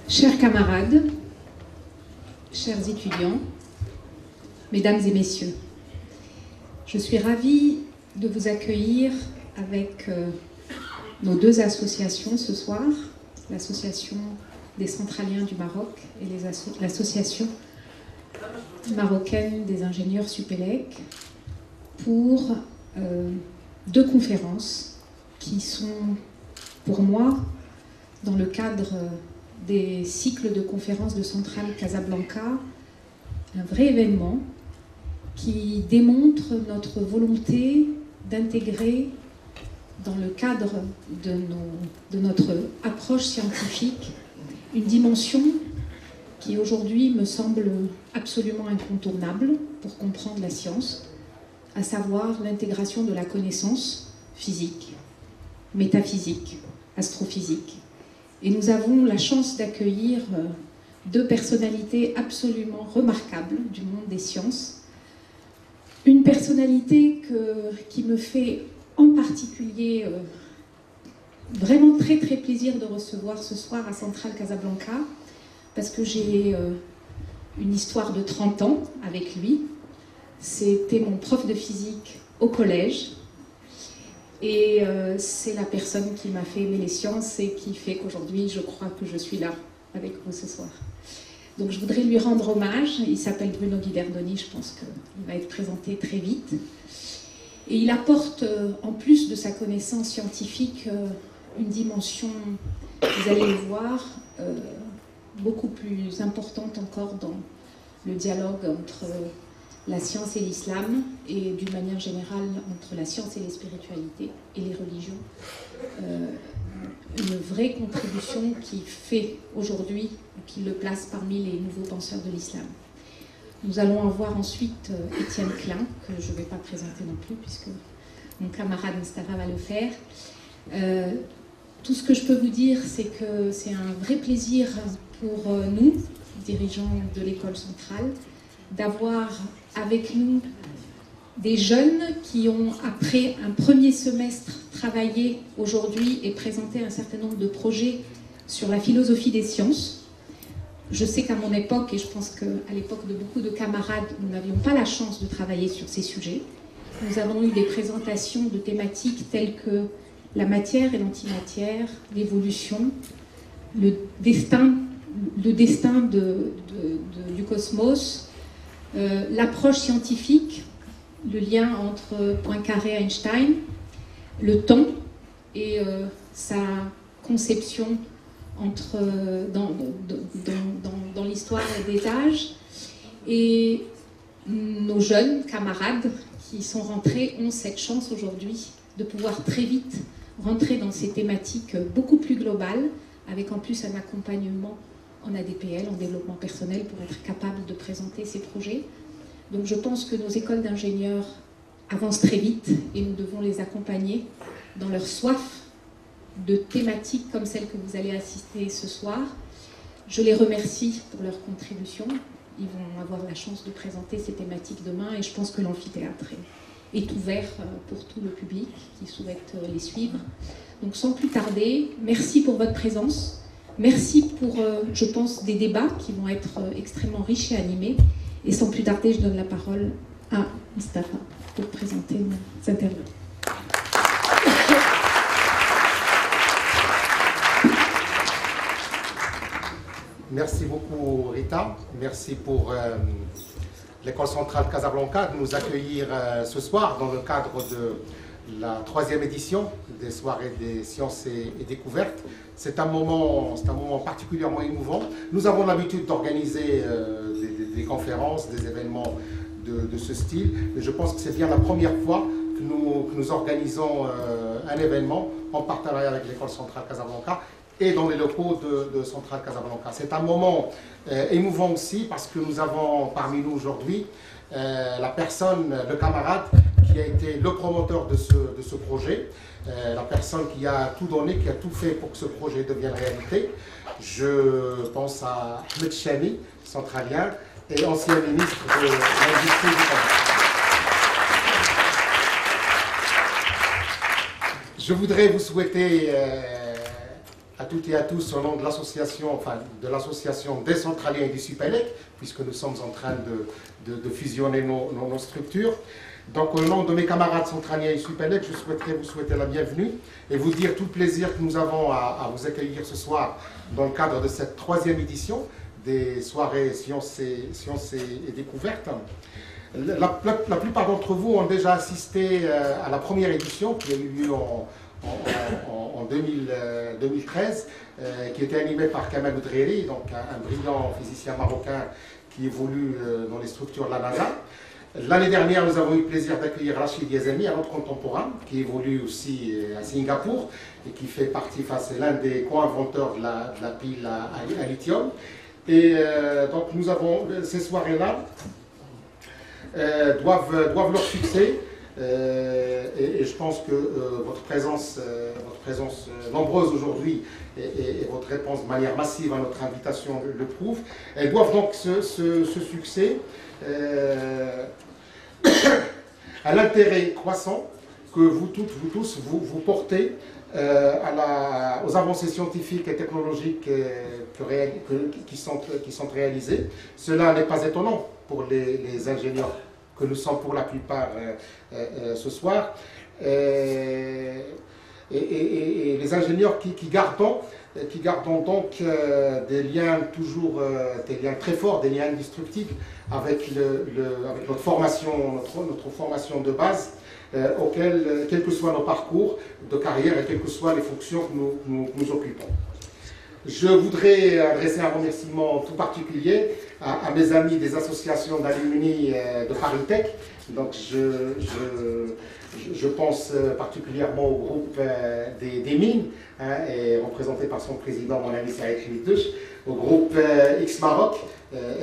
Chers camarades, chers étudiants, mesdames et messieurs, je suis ravie de vous accueillir avec nos deux associations ce soir, l'association des Centraliens du Maroc et l'association marocaine des ingénieurs Supélec, pour deux conférences qui sont pour moi dans le cadre des cycles de conférences de Centrale Casablanca un vrai événement qui démontre notre volonté d'intégrer dans le cadre de notre approche scientifique une dimension qui aujourd'hui me semble absolument incontournable pour comprendre la science, à savoir l'intégration de la connaissance physique, métaphysique, astrophysique. Et nous avons la chance d'accueillir deux personnalités absolument remarquables du monde des sciences. Une personnalité qui me fait en particulier vraiment très très plaisir de recevoir ce soir à Centrale Casablanca, parce que j'ai une histoire de 30 ans avec lui. C'était mon prof de physique au collège. Et c'est la personne qui m'a fait aimer les sciences et qui fait qu'aujourd'hui, je crois que je suis là avec vous ce soir. Donc je voudrais lui rendre hommage. Il s'appelle Bruno Guiberdoni, je pense qu'il va être présenté très vite. Et il apporte, en plus de sa connaissance scientifique, une dimension, vous allez le voir, beaucoup plus importante encore dans le dialogue entre la science et l'islam, et d'une manière générale entre la science et les spiritualités et les religions. Une vraie contribution qui fait aujourd'hui, qui le place parmi les nouveaux penseurs de l'islam. Nous allons avoir ensuite Étienne Klein, que je ne vais pas présenter non plus, puisque mon camarade Mustafa va le faire. Tout ce que je peux vous dire, c'est que c'est un vrai plaisir pour nous, dirigeants de l'école centrale, d'avoir avec nous des jeunes qui ont, après un premier semestre, travaillé aujourd'hui et présenté un certain nombre de projets sur la philosophie des sciences. Je sais qu'à mon époque, et je pense qu'à l'époque de beaucoup de camarades, nous n'avions pas la chance de travailler sur ces sujets. Nous avons eu des présentations de thématiques telles que la matière et l'antimatière, l'évolution, le destin du cosmos, l'approche scientifique, le lien entre Poincaré et Einstein, le temps et sa conception dans l'histoire des âges. Et nos jeunes camarades qui sont rentrés ont cette chance aujourd'hui de pouvoir très vite rentrer dans ces thématiques beaucoup plus globales, avec en plus un accompagnement en ADPL, en développement personnel, pour être capable de présenter ces projets. Donc je pense que nos écoles d'ingénieurs avancent très vite et nous devons les accompagner dans leur soif de thématiques comme celle que vous allez assister ce soir. Je les remercie pour leur contribution. Ils vont avoir la chance de présenter ces thématiques demain et je pense que l'amphithéâtre est ouvert pour tout le public qui souhaite les suivre. Donc sans plus tarder, merci pour votre présence. Merci pour, je pense, des débats qui vont être extrêmement riches et animés. Et sans plus tarder, je donne la parole à Mustafa pour présenter nos intervenants. Merci beaucoup Rita, merci pour l'école centrale Casablanca de nous accueillir ce soir dans le cadre de la 3e édition des soirées des sciences et découvertes. C'est un moment particulièrement émouvant. Nous avons l'habitude d'organiser des conférences, des événements de ce style, mais je pense que c'est bien la première fois que nous organisons un événement en partenariat avec l'école centrale Casablanca et dans les locaux de Centrale Casablanca. C'est un moment émouvant aussi parce que nous avons parmi nous aujourd'hui le camarade qui a été le promoteur de ce projet, la personne qui a tout donné, qui a tout fait pour que ce projet devienne réalité. Je pense à Ahmed Chami, centralien et ancien ministre de l'Industrie du commerce. Je voudrais vous souhaiter à toutes et à tous au nom de l'association des centraliens et du Supélec, puisque nous sommes en train de fusionner nos structures. Donc, au nom de mes camarades centraliens et Supélec, je souhaiterais vous souhaiter la bienvenue et vous dire tout le plaisir que nous avons à vous accueillir ce soir dans le cadre de cette 3e édition des soirées Sciences et Découvertes. La plupart d'entre vous ont déjà assisté à la première édition qui a eu lieu en 2013, qui était animée par Kamel Oudreri, donc un brillant physicien marocain qui évolue dans les structures de la NASA. L'année dernière, nous avons eu le plaisir d'accueillir Rachid Yazami, un autre contemporain, qui évolue aussi à Singapour et qui fait partie, c'est l'un des co-inventeurs de la pile à lithium. Et donc nous avons ces soirées-là doivent leur succès. Et je pense que votre présence nombreuse aujourd'hui et votre réponse de manière massive à notre invitation le prouve. Elles doivent donc ce succès à l'intérêt croissant que vous toutes, vous tous, vous portez aux avancées scientifiques et technologiques qui sont réalisées. Cela n'est pas étonnant pour les ingénieurs que nous sommes pour la plupart ce soir, et les ingénieurs qui gardons donc des liens très forts, des liens indestructibles avec notre formation de base, quels que soient nos parcours de carrière et quelles que soient les fonctions que nous occupons. Je voudrais adresser un remerciement tout particulier à mes amis des associations d'alumni de Paris Tech. Donc je pense particulièrement au groupe des mines, et représenté par son président, mon ami Saïd Khmidouche, au groupe X Maroc,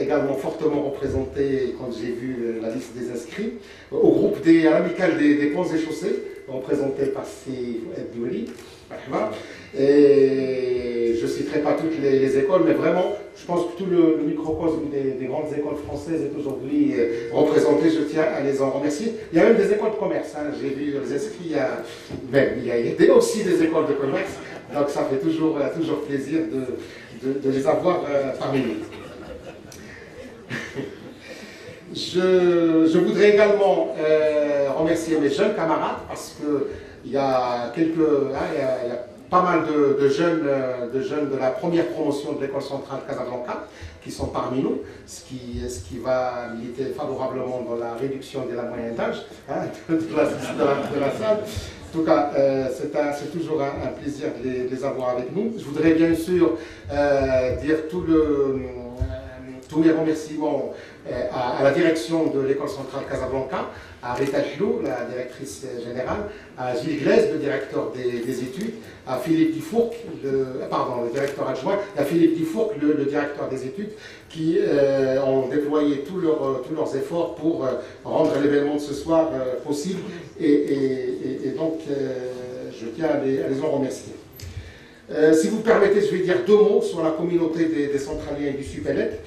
également fortement représenté quand j'ai vu la liste des inscrits, au groupe à l'amicale des ponts et chaussées, représenté par Steve Abdouli. Et je ne citerai pas toutes les écoles, mais vraiment, je pense que tout le microcosme des grandes écoles françaises est aujourd'hui représenté. Je tiens à les en remercier. Il y a même des écoles de commerce. J'ai vu les inscrits, il y a aussi des écoles de commerce. Donc ça fait toujours plaisir de les avoir parmi nous. Je voudrais également remercier mes jeunes camarades parce qu'il y a pas mal de jeunes de la première promotion de l'école centrale Casablanca qui sont parmi nous, ce qui va militer favorablement dans la réduction de la moyenne d'âge de la salle. En tout cas, c'est toujours un plaisir de les avoir avec nous. Je voudrais bien sûr dire tous mes remerciements à la direction de l'école centrale Casablanca, à Rita Chlou, la directrice générale, à Gilles Glaise, le directeur des études, à Philippe Dufourc, le directeur adjoint, et à Philippe Dufourc, le directeur des études, qui ont déployé tous leurs efforts pour rendre l'événement de ce soir possible. Et donc, je tiens à les en remercier. Si vous permettez, je vais dire 2 mots sur la communauté des centraliens et du Supélec.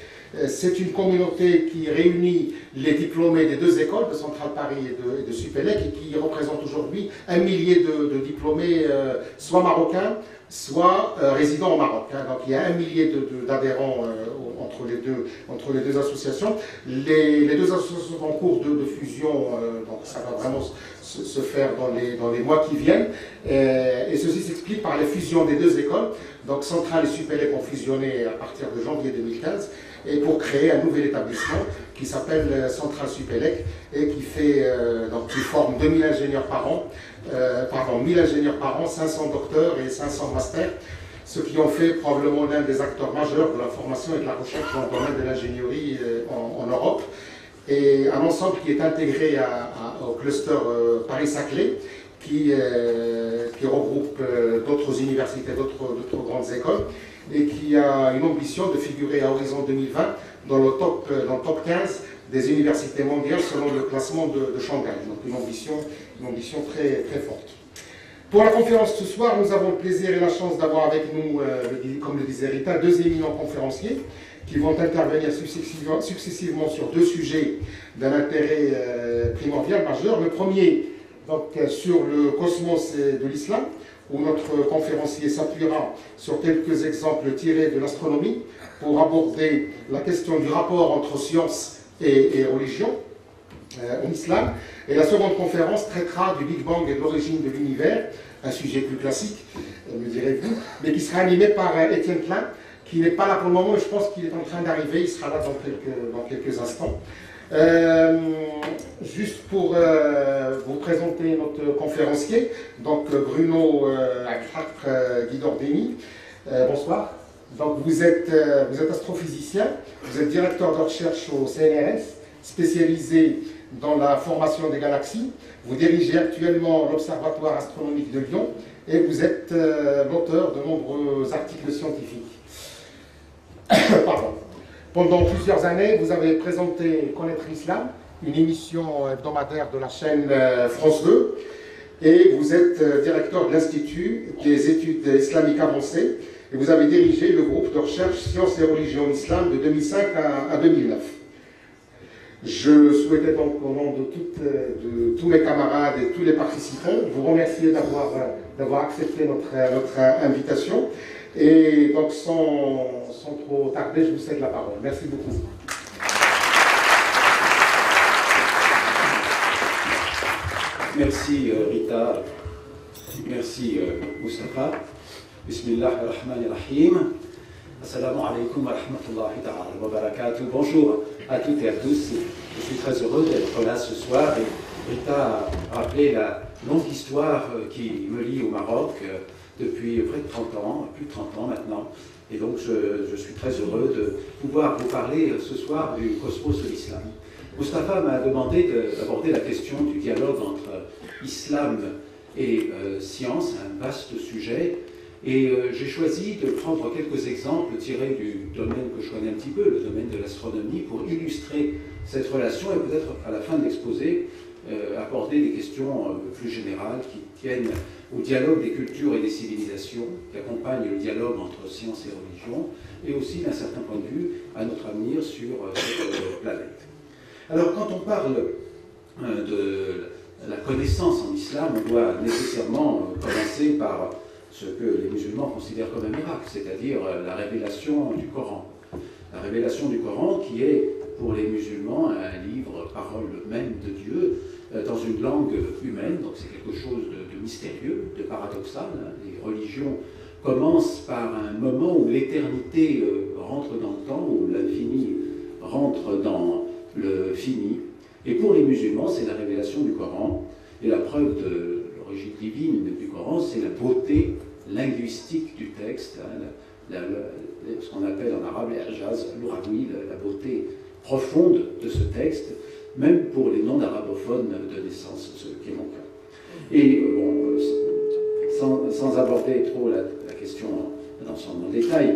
C'est une communauté qui réunit les diplômés des 2 écoles, de Centrale Paris et de Supélec, et qui représente aujourd'hui 1 millier de diplômés, soit marocains, soit résidents au Maroc. Donc il y a 1 millier d'adhérents entre les deux associations. Les 2 associations sont en cours de fusion, donc ça va vraiment se faire dans les mois qui viennent. Et ceci s'explique par les fusions des 2 écoles. Donc Centrale et Supélec ont fusionné à partir de janvier 2015. Et pour créer un nouvel établissement qui s'appelle Centrale Supélec et qui forme 2000 ingénieurs par an, 1000 ingénieurs par an, 500 docteurs et 500 masters, ce qui en fait probablement l'un des acteurs majeurs de la formation et de la recherche dans le domaine de l'ingénierie en Europe. Et un ensemble qui est intégré au cluster Paris-Saclay, qui regroupe d'autres universités, d'autres grandes écoles, et qui a une ambition de figurer à horizon 2020 dans le top 15 des universités mondiales selon le classement de Shanghai. Donc une ambition très, très forte. Pour la conférence ce soir, nous avons le plaisir et la chance d'avoir avec nous, comme le disait Rita, 2 éminents conférenciers qui vont intervenir successivement sur 2 sujets d'un intérêt primordial, majeur. Le premier, donc, sur le cosmos de l'islam, où notre conférencier s'appuiera sur quelques exemples tirés de l'astronomie pour aborder la question du rapport entre science et religion en islam. Et la seconde conférence traitera du Big Bang et de l'origine de l'univers, un sujet plus classique, me direz-vous, mais qui sera animé par Étienne Klein, qui n'est pas là pour le moment, et je pense qu'il est en train d'arriver, il sera là dans quelques instants. Juste pour vous présenter notre conférencier, donc Bruno Guidordini, bonsoir. Donc vous êtes astrophysicien, vous êtes directeur de recherche au CNRS, spécialisé dans la formation des galaxies. Vous dirigez actuellement l'Observatoire astronomique de Lyon et vous êtes l'auteur de nombreux articles scientifiques. Pardon. Pendant plusieurs années, vous avez présenté Connaître l'Islam, une émission hebdomadaire de la chaîne France 2, et vous êtes directeur de l'Institut des études islamiques avancées, et vous avez dirigé le groupe de recherche Sciences et religions islam de 2005 à 2009. Je souhaitais donc, au nom de tous mes camarades et tous les participants, vous remercier d'avoir accepté notre invitation. Et donc, sans trop tarder, je vous cède la parole. Merci beaucoup. Merci Rita, merci Moustapha. Bismillah ar-Rahman ar-Rahim. Assalamu alaikum wa rahmatullahi ta'ala wa barakatuh. Bonjour à toutes et à tous. Je suis très heureux d'être là ce soir. Et Rita a rappelé la longue histoire qui me lie au Maroc depuis près de 30 ans, plus de 30 ans maintenant. Et donc je suis très heureux de pouvoir vous parler ce soir du cosmos de l'islam. Moustapha m'a demandé d'aborder la question du dialogue entre islam et science, un vaste sujet. Et j'ai choisi de prendre quelques exemples tirés du domaine que je connais un petit peu, le domaine de l'astronomie, pour illustrer cette relation et peut-être à la fin de l'exposé aborder des questions plus générales qui tiennent au dialogue des cultures et des civilisations, qui accompagnent le dialogue entre science et religion, et aussi d'un certain point de vue à notre avenir sur cette planète. Alors quand on parle de la connaissance en islam, on doit nécessairement commencer par ce que les musulmans considèrent comme un miracle, c'est-à-dire la révélation du Coran. La révélation du Coran qui est, pour les musulmans, un livre, parole même de Dieu, dans une langue humaine, donc c'est quelque chose de mystérieux, de paradoxal. Les religions commencent par un moment où l'éternité rentre dans le temps, où l'infini rentre dans le fini. Et pour les musulmans, c'est la révélation du Coran. Et la preuve de l'origine divine du Coran, c'est la beauté linguistique du texte, ce qu'on appelle en arabe l'ijaz, l'ouraoui, la beauté profonde de ce texte, même pour les non-arabophones de naissance, ce qui est mon cas. Et bon, sans aborder trop la question dans son détail,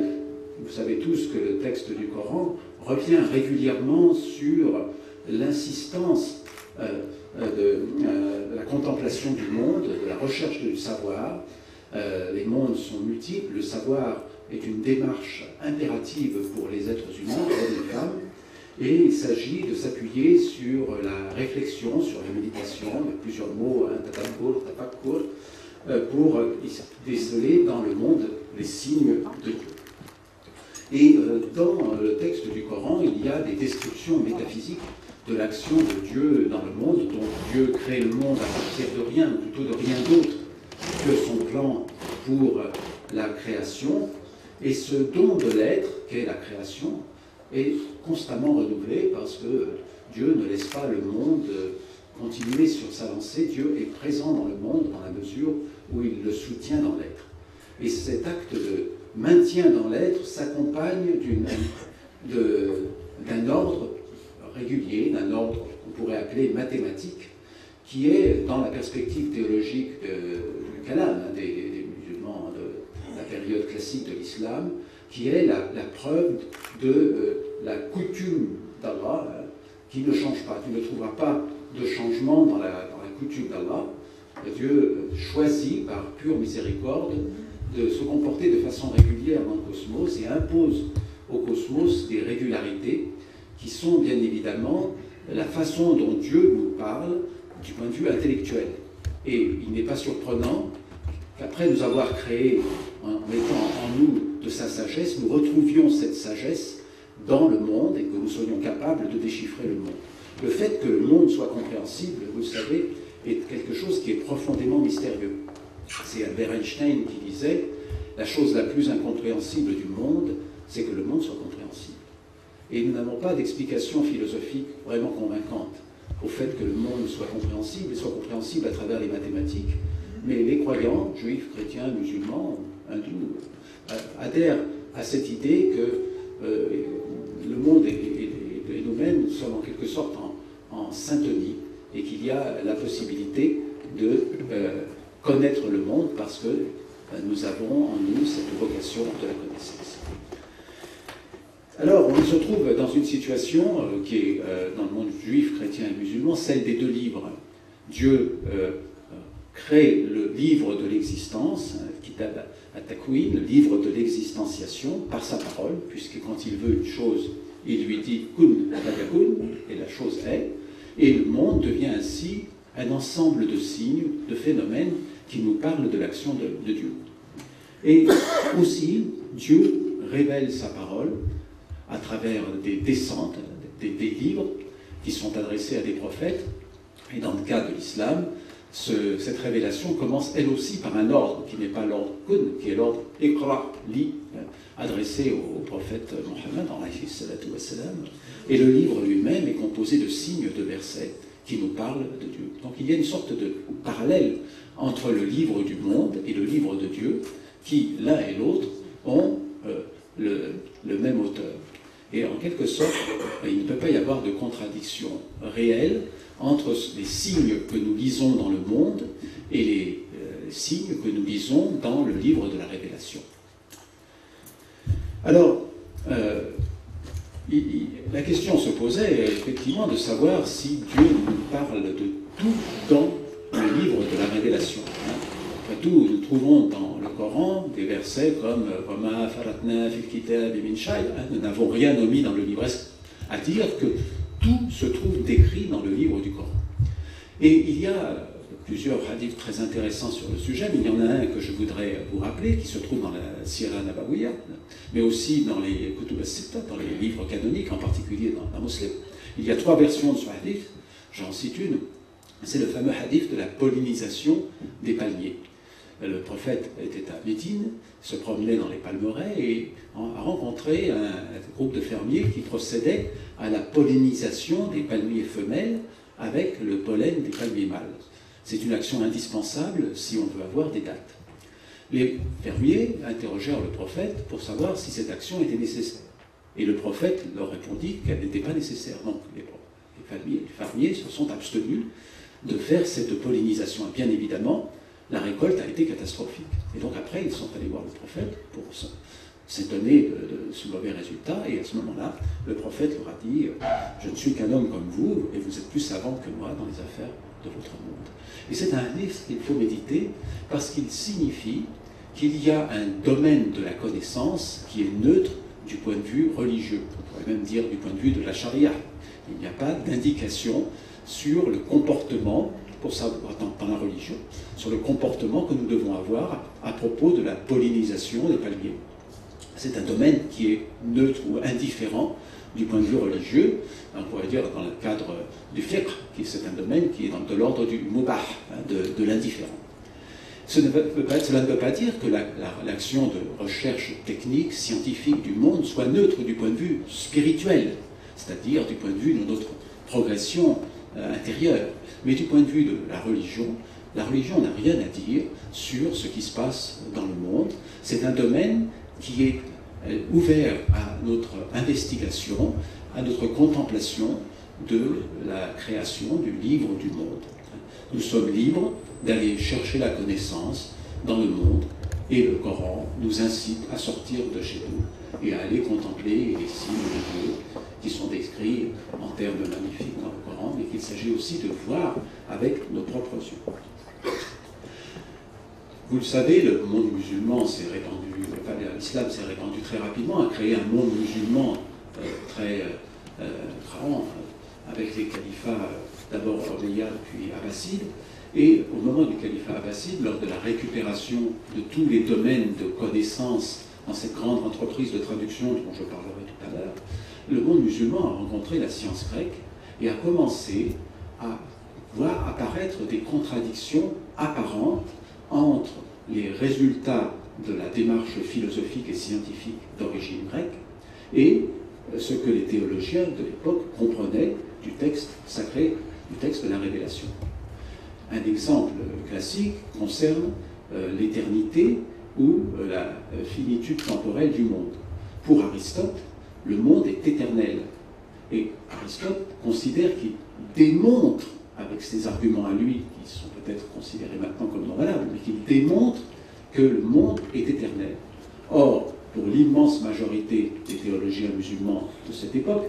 vous savez tous que le texte du Coran revient régulièrement sur l'insistance de la contemplation du monde, de la recherche du savoir. Les mondes sont multiples, le savoir est une démarche impérative pour les êtres humains, hommes et femmes, et il s'agit de s'appuyer sur la réflexion, sur la méditation, il y a plusieurs mots, tadabkur, tafakkur, pour déceler dans le monde les signes de Dieu. Et dans le texte du Coran, il y a des descriptions métaphysiques de l'action de Dieu dans le monde, dont Dieu crée le monde à partir de rien, ou plutôt de rien d'autre que son plan pour la création. Et ce don de l'être, qu'est la création, est constamment renouvelé parce que Dieu ne laisse pas le monde continuer sur sa lancée. Dieu est présent dans le monde dans la mesure où il le soutient dans l'être. Et cet acte de maintien dans l'être s'accompagne d'un ordre régulier, d'un ordre qu'on pourrait appeler mathématique, qui est, dans la perspective théologique du Kalam, des musulmans de la période classique de l'islam, qui est la preuve de la coutume d'Allah, qui ne change pas. Tu ne trouveras pas de changement dans la coutume d'Allah. Dieu choisit, par pure miséricorde, de se comporter de façon régulière dans le cosmos et impose au cosmos des régularités qui sont bien évidemment la façon dont Dieu nous parle du point de vue intellectuel. Et il n'est pas surprenant qu'après nous avoir créé, en mettant en nous de sa sagesse, nous retrouvions cette sagesse dans le monde et que nous soyons capables de déchiffrer le monde. Le fait que le monde soit compréhensible, vous le savez, est quelque chose qui est profondément mystérieux. C'est Albert Einstein qui disait « La chose la plus incompréhensible du monde, c'est que le monde soit compréhensible ». Et nous n'avons pas d'explication philosophique vraiment convaincante au fait que le monde soit compréhensible, et soit compréhensible à travers les mathématiques. Mais les croyants, juifs, chrétiens, musulmans, hindous, adhèrent à cette idée que le monde et nous-mêmes sommes en quelque sorte en syntonie et qu'il y a la possibilité de connaître le monde parce que nous avons en nous cette vocation de la connaissance. Alors, on se trouve dans une situation qui est, dans le monde juif, chrétien et musulman, celle des deux livres. Dieu crée le livre de l'existence, Kitab HaTakwin, le livre de l'existenciation, par sa parole, puisque quand il veut une chose, il lui dit « kun fakakun » et la chose est, et le monde devient ainsi un ensemble de signes, de phénomènes qui nous parlent de l'action de Dieu. Et aussi, Dieu révèle sa parole à travers des descentes, des livres qui sont adressés à des prophètes. Et dans le cas de l'islam, cette révélation commence elle aussi par un ordre qui n'est pas l'ordre kun, qui est l'ordre Iqra, lis, adressé au prophète Mohammed, et le livre lui-même est composé de signes, de versets qui nous parlent de Dieu. Donc il y a une sorte de parallèle entre le livre du monde et le livre de Dieu, qui l'un et l'autre ont le même auteur. Et en quelque sorte, il ne peut pas y avoir de contradiction réelle entre les signes que nous lisons dans le monde et les signes que nous lisons dans le livre de la Révélation. Alors, la question se posait effectivement de savoir si Dieu nous parle de tout dans le livre de la Révélation. Après tout, nous trouvons dans le Coran des versets comme « Wama faratna fil kitab min shay » nous n'avons rien omis dans le livre, à dire que tout se trouve décrit dans le livre du Coran. Et il y a plusieurs hadiths très intéressants sur le sujet, mais il y en a un que je voudrais vous rappeler, qui se trouve dans la Sira Nabawiya, mais aussi dans les Kutub as-Sitta, dans les livres canoniques, en particulier dans la Muslim. Il y a 3 versions de ce hadith, j'en cite une, c'est le fameux hadith de la pollinisation des palmiers. Le prophète était à Médine, se promenait dans les palmeraies et a rencontré un groupe de fermiers qui procédait à la pollinisation des palmiers femelles avec le pollen des palmiers mâles. C'est une action indispensable si on veut avoir des dattes. Les fermiers interrogèrent le prophète pour savoir si cette action était nécessaire. Et le prophète leur répondit qu'elle n'était pas nécessaire. Donc les fermiers se sont abstenus de faire cette pollinisation. Et bien évidemment, la récolte a été catastrophique. Et donc après, ils sont allés voir le prophète pour s'étonner de ce mauvais résultat. Et à ce moment-là, le prophète leur a dit « Je ne suis qu'un homme comme vous, et vous êtes plus savant que moi dans les affaires de votre monde. » Et c'est un hadith qu'il faut méditer, parce qu'il signifie qu'il y a un domaine de la connaissance qui est neutre du point de vue religieux. On pourrait même dire du point de vue de la charia. Il n'y a pas d'indication sur le comportement, pour savoir dans la religion, sur le comportement que nous devons avoir à propos de la pollinisation des palmiers. C'est un domaine qui est neutre ou indifférent du point de vue religieux. On pourrait dire dans le cadre du fiqh, c'est un domaine qui est de l'ordre du mubah, de l'indifférent. Cela ne veut pas dire que l'action de recherche technique, scientifique du monde soit neutre du point de vue spirituel, c'est-à-dire du point de vue de notre progression intérieure. Mais du point de vue de la religion n'a rien à dire sur ce qui se passe dans le monde. C'est un domaine qui est ouvert à notre investigation, à notre contemplation de la création du livre du monde. Nous sommes libres d'aller chercher la connaissance dans le monde et le Coran nous incite à sortir de chez nous et à aller contempler les signes de Dieu qui sont décrits en termes magnifiques dans le Coran, mais qu'il s'agit aussi de voir avec nos propres yeux. Vous le savez, le monde musulman s'est répandu, l'islam s'est répandu très rapidement, a créé un monde musulman très grand, avec les califats d'abord omeyyades puis abbassides, Et au moment du califat abbasside, lors de la récupération de tous les domaines de connaissances dans cette grande entreprise de traduction dont je parlerai tout à l'heure, le monde musulman a rencontré la science grecque et a commencé à voir apparaître des contradictions apparentes entre les résultats de la démarche philosophique et scientifique d'origine grecque et ce que les théologiens de l'époque comprenaient du texte sacré, du texte de la Révélation. Un exemple classique concerne l'éternité ou la finitude temporelle du monde. Pour Aristote, le monde est éternel. Et Aristote considère qu'il démontre, avec ses arguments à lui, qui sont peut-être considérés maintenant comme non valables, mais qu'il démontre que le monde est éternel. Or, pour l'immense majorité des théologiens musulmans de cette époque,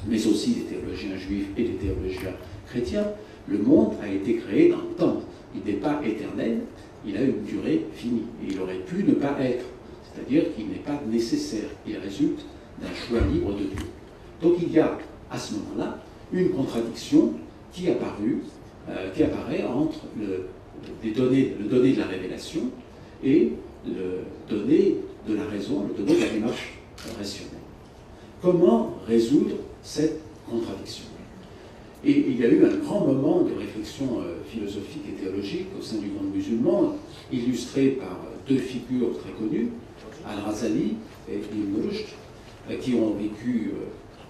mais aussi des théologiens juifs et des théologiens chrétiens, le monde a été créé dans le temps. Il n'est pas éternel, il a une durée finie. Et il aurait pu ne pas être, c'est-à-dire qu'il n'est pas nécessaire. Il résulte d'un choix libre de Dieu. Donc il y a, à ce moment-là, une contradiction qui apparaît entre le donné de la révélation et le donné de la raison, le donné de la démarche rationnelle. Comment résoudre cette contradiction? Et il y a eu un grand moment de réflexion philosophique et théologique au sein du monde musulman, illustré par deux figures très connues, Al-Razali et Ibn Rushd, qui ont vécu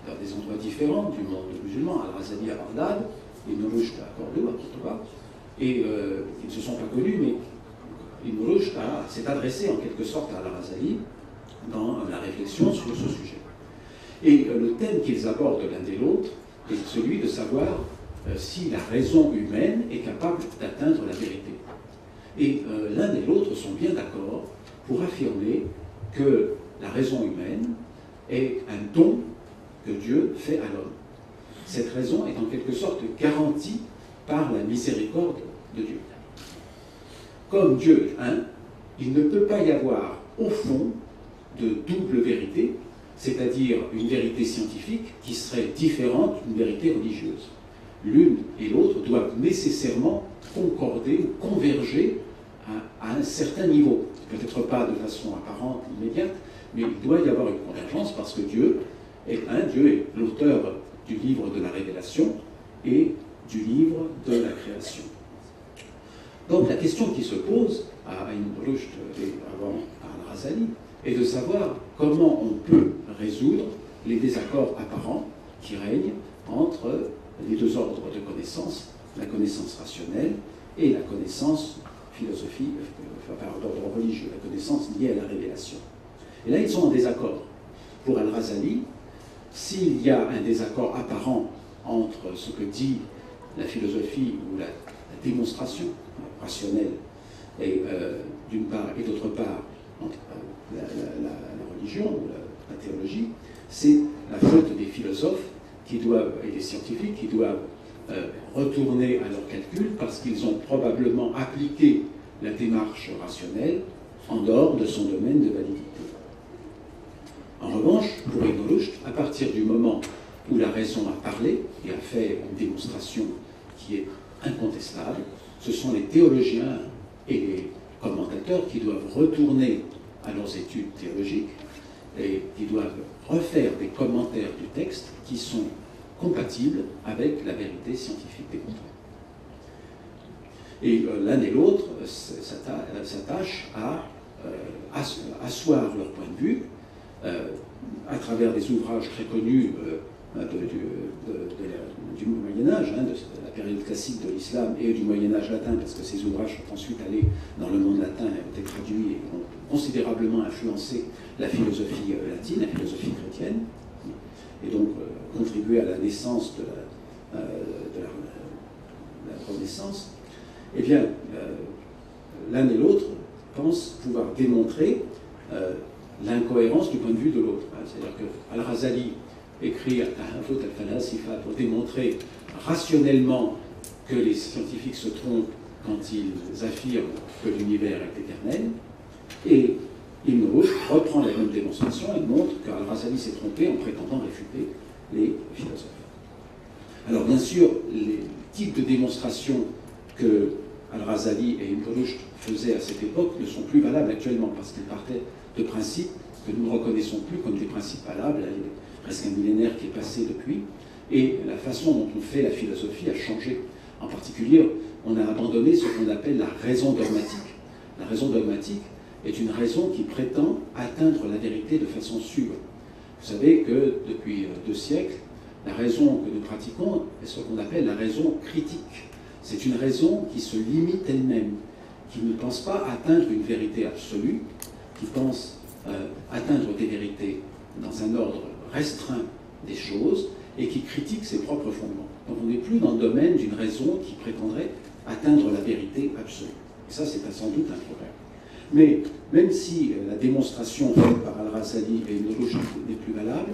dans des endroits différents du monde musulman. Al-Razali à Bagdad, Ibn Rushd à Cordoue, à Cordoba, et ils ne se sont pas connus, mais Ibn Rushd s'est adressé en quelque sorte à Al-Razali dans la réflexion sur ce sujet. Et le thème qu'ils abordent l'un et l'autre est celui de savoir si la raison humaine est capable d'atteindre la vérité. Et l'un et l'autre sont bien d'accord pour affirmer que la raison humaine est un don que Dieu fait à l'homme. Cette raison est en quelque sorte garantie par la miséricorde de Dieu. Comme Dieu est un, il ne peut pas y avoir au fond de double vérité, c'est-à-dire une vérité scientifique qui serait différente d'une vérité religieuse. L'une et l'autre doivent nécessairement concorder ou converger à un certain niveau. Peut-être pas de façon apparente, immédiate, mais il doit y avoir une convergence parce que Dieu est un, Dieu est l'auteur du livre de la Révélation et du livre de la création. Donc la question qui se pose à Ibn Rushd et avant à Al-Razali est de savoir comment on peut résoudre les désaccords apparents qui règnent entre les deux ordres de connaissance, la connaissance rationnelle et la connaissance philosophique, d'ordre religieux, la connaissance liée à la révélation. Et là, ils sont en désaccord. Pour Al-Razali, s'il y a un désaccord apparent entre ce que dit la philosophie ou la démonstration rationnelle, et d'une part, et d'autre part, entre la religion ou la théologie, c'est la faute des philosophes et des scientifiques qui doivent retourner à leurs calculs parce qu'ils ont probablement appliqué la démarche rationnelle en dehors de son domaine de validité. En revanche, pour Ibn Rushd, à partir du moment où la raison a parlé et a fait une démonstration qui est incontestable, ce sont les théologiens et les commentateurs qui doivent retourner à leurs études théologiques et qui doivent refaire des commentaires du texte qui sont compatibles avec la vérité scientifique démontrée. Et l'un et l'autre s'attachent à asseoir leur point de vue à travers des ouvrages très connus du Moyen-Âge, de la période classique de l'islam et du Moyen-Âge latin, parce que ces ouvrages sont ensuite allés dans le monde latin et ont été traduits et ont considérablement influencé la philosophie latine, la philosophie chrétienne, et donc contribué à la naissance de la Renaissance. Eh bien, l'un et l'autre pensent pouvoir démontrer l'incohérence du point de vue de l'autre. C'est-à-dire que Al-Razali écrit Tahafut al-Falasifa pour démontrer rationnellement que les scientifiques se trompent quand ils affirment que l'univers est éternel, et Ibn Rushd reprend la même démonstration et montre qu'Al-Razali s'est trompé en prétendant réfuter les philosophes. Alors bien sûr, les types de démonstrations que Al-Razali et Ibn Rushd faisaient à cette époque ne sont plus valables actuellement, parce qu'ils partaient de principes que nous ne reconnaissons plus comme des principes valables. Il y a presque un millénaire qui est passé depuis, et la façon dont on fait la philosophie a changé. En particulier, on a abandonné ce qu'on appelle la raison dogmatique. La raison dogmatique est une raison qui prétend atteindre la vérité de façon sûre. Vous savez que depuis 2 siècles, la raison que nous pratiquons est ce qu'on appelle la raison critique. C'est une raison qui se limite elle-même, qui ne pense pas atteindre une vérité absolue, qui pense atteindre des vérités dans un ordre restreint des choses et qui critique ses propres fondements. Donc on n'est plus dans le domaine d'une raison qui prétendrait atteindre la vérité absolue. Et ça, c'est sans doute un problème. Mais même si la démonstration faite par Al-Razali et Ibn Rushd n'est plus valable,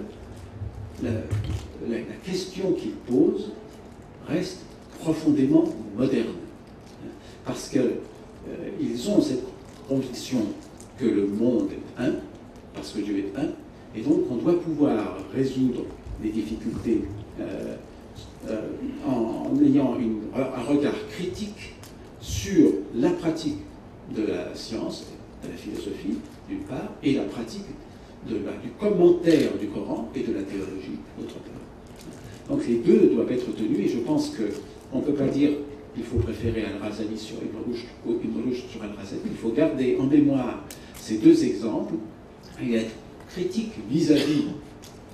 la question qu'il pose reste profondément moderne. Parce qu'ils ont cette conviction que le monde est un, parce que Dieu est un, et donc on doit pouvoir résoudre les difficultés en ayant un regard critique sur la pratique de la science, de la philosophie, d'une part, et la pratique du commentaire du Coran et de la théologie, d'autre part. Donc les deux doivent être tenus, et je pense qu'on ne peut pas dire qu'il faut préférer Al-Razali sur Ibn Rushd ou Ibn Rushd sur Al-Razali. Il faut garder en mémoire ces 2 exemples et être critique vis-à-vis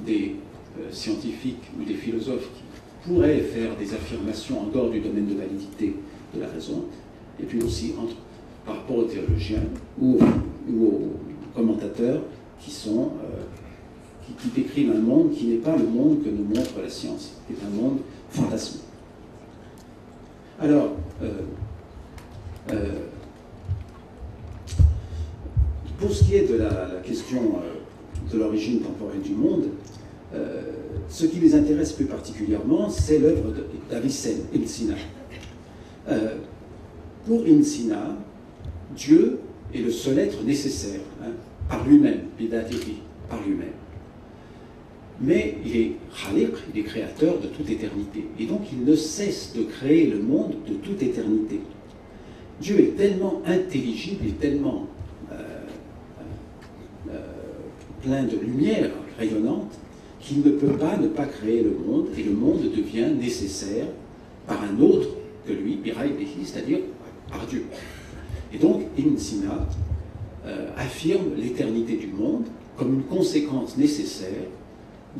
des scientifiques ou des philosophes qui pourraient faire des affirmations en dehors du domaine de validité de la raison, et puis aussi par rapport aux théologiens ou aux commentateurs qui décrivent un monde qui n'est pas le monde que nous montre la science, qui est un monde fantasmé. Alors, pour ce qui est de la question de l'origine temporelle du monde, ce qui les intéresse plus particulièrement, c'est l'œuvre d'Avicenne, Ibn Sina. Pour Ibn Sina, Dieu est le seul être nécessaire, par lui-même, bidatihi, par lui-même. Mais il est khaliq, il est créateur de toute éternité. Et donc il ne cesse de créer le monde de toute éternité. Dieu est tellement intelligible, il est tellement plein de lumière rayonnante, qu'il ne peut pas ne pas créer le monde, et le monde devient nécessaire par un autre que lui, biraïbihi, c'est-à-dire par Dieu. Et donc Ibn Sina affirme l'éternité du monde comme une conséquence nécessaire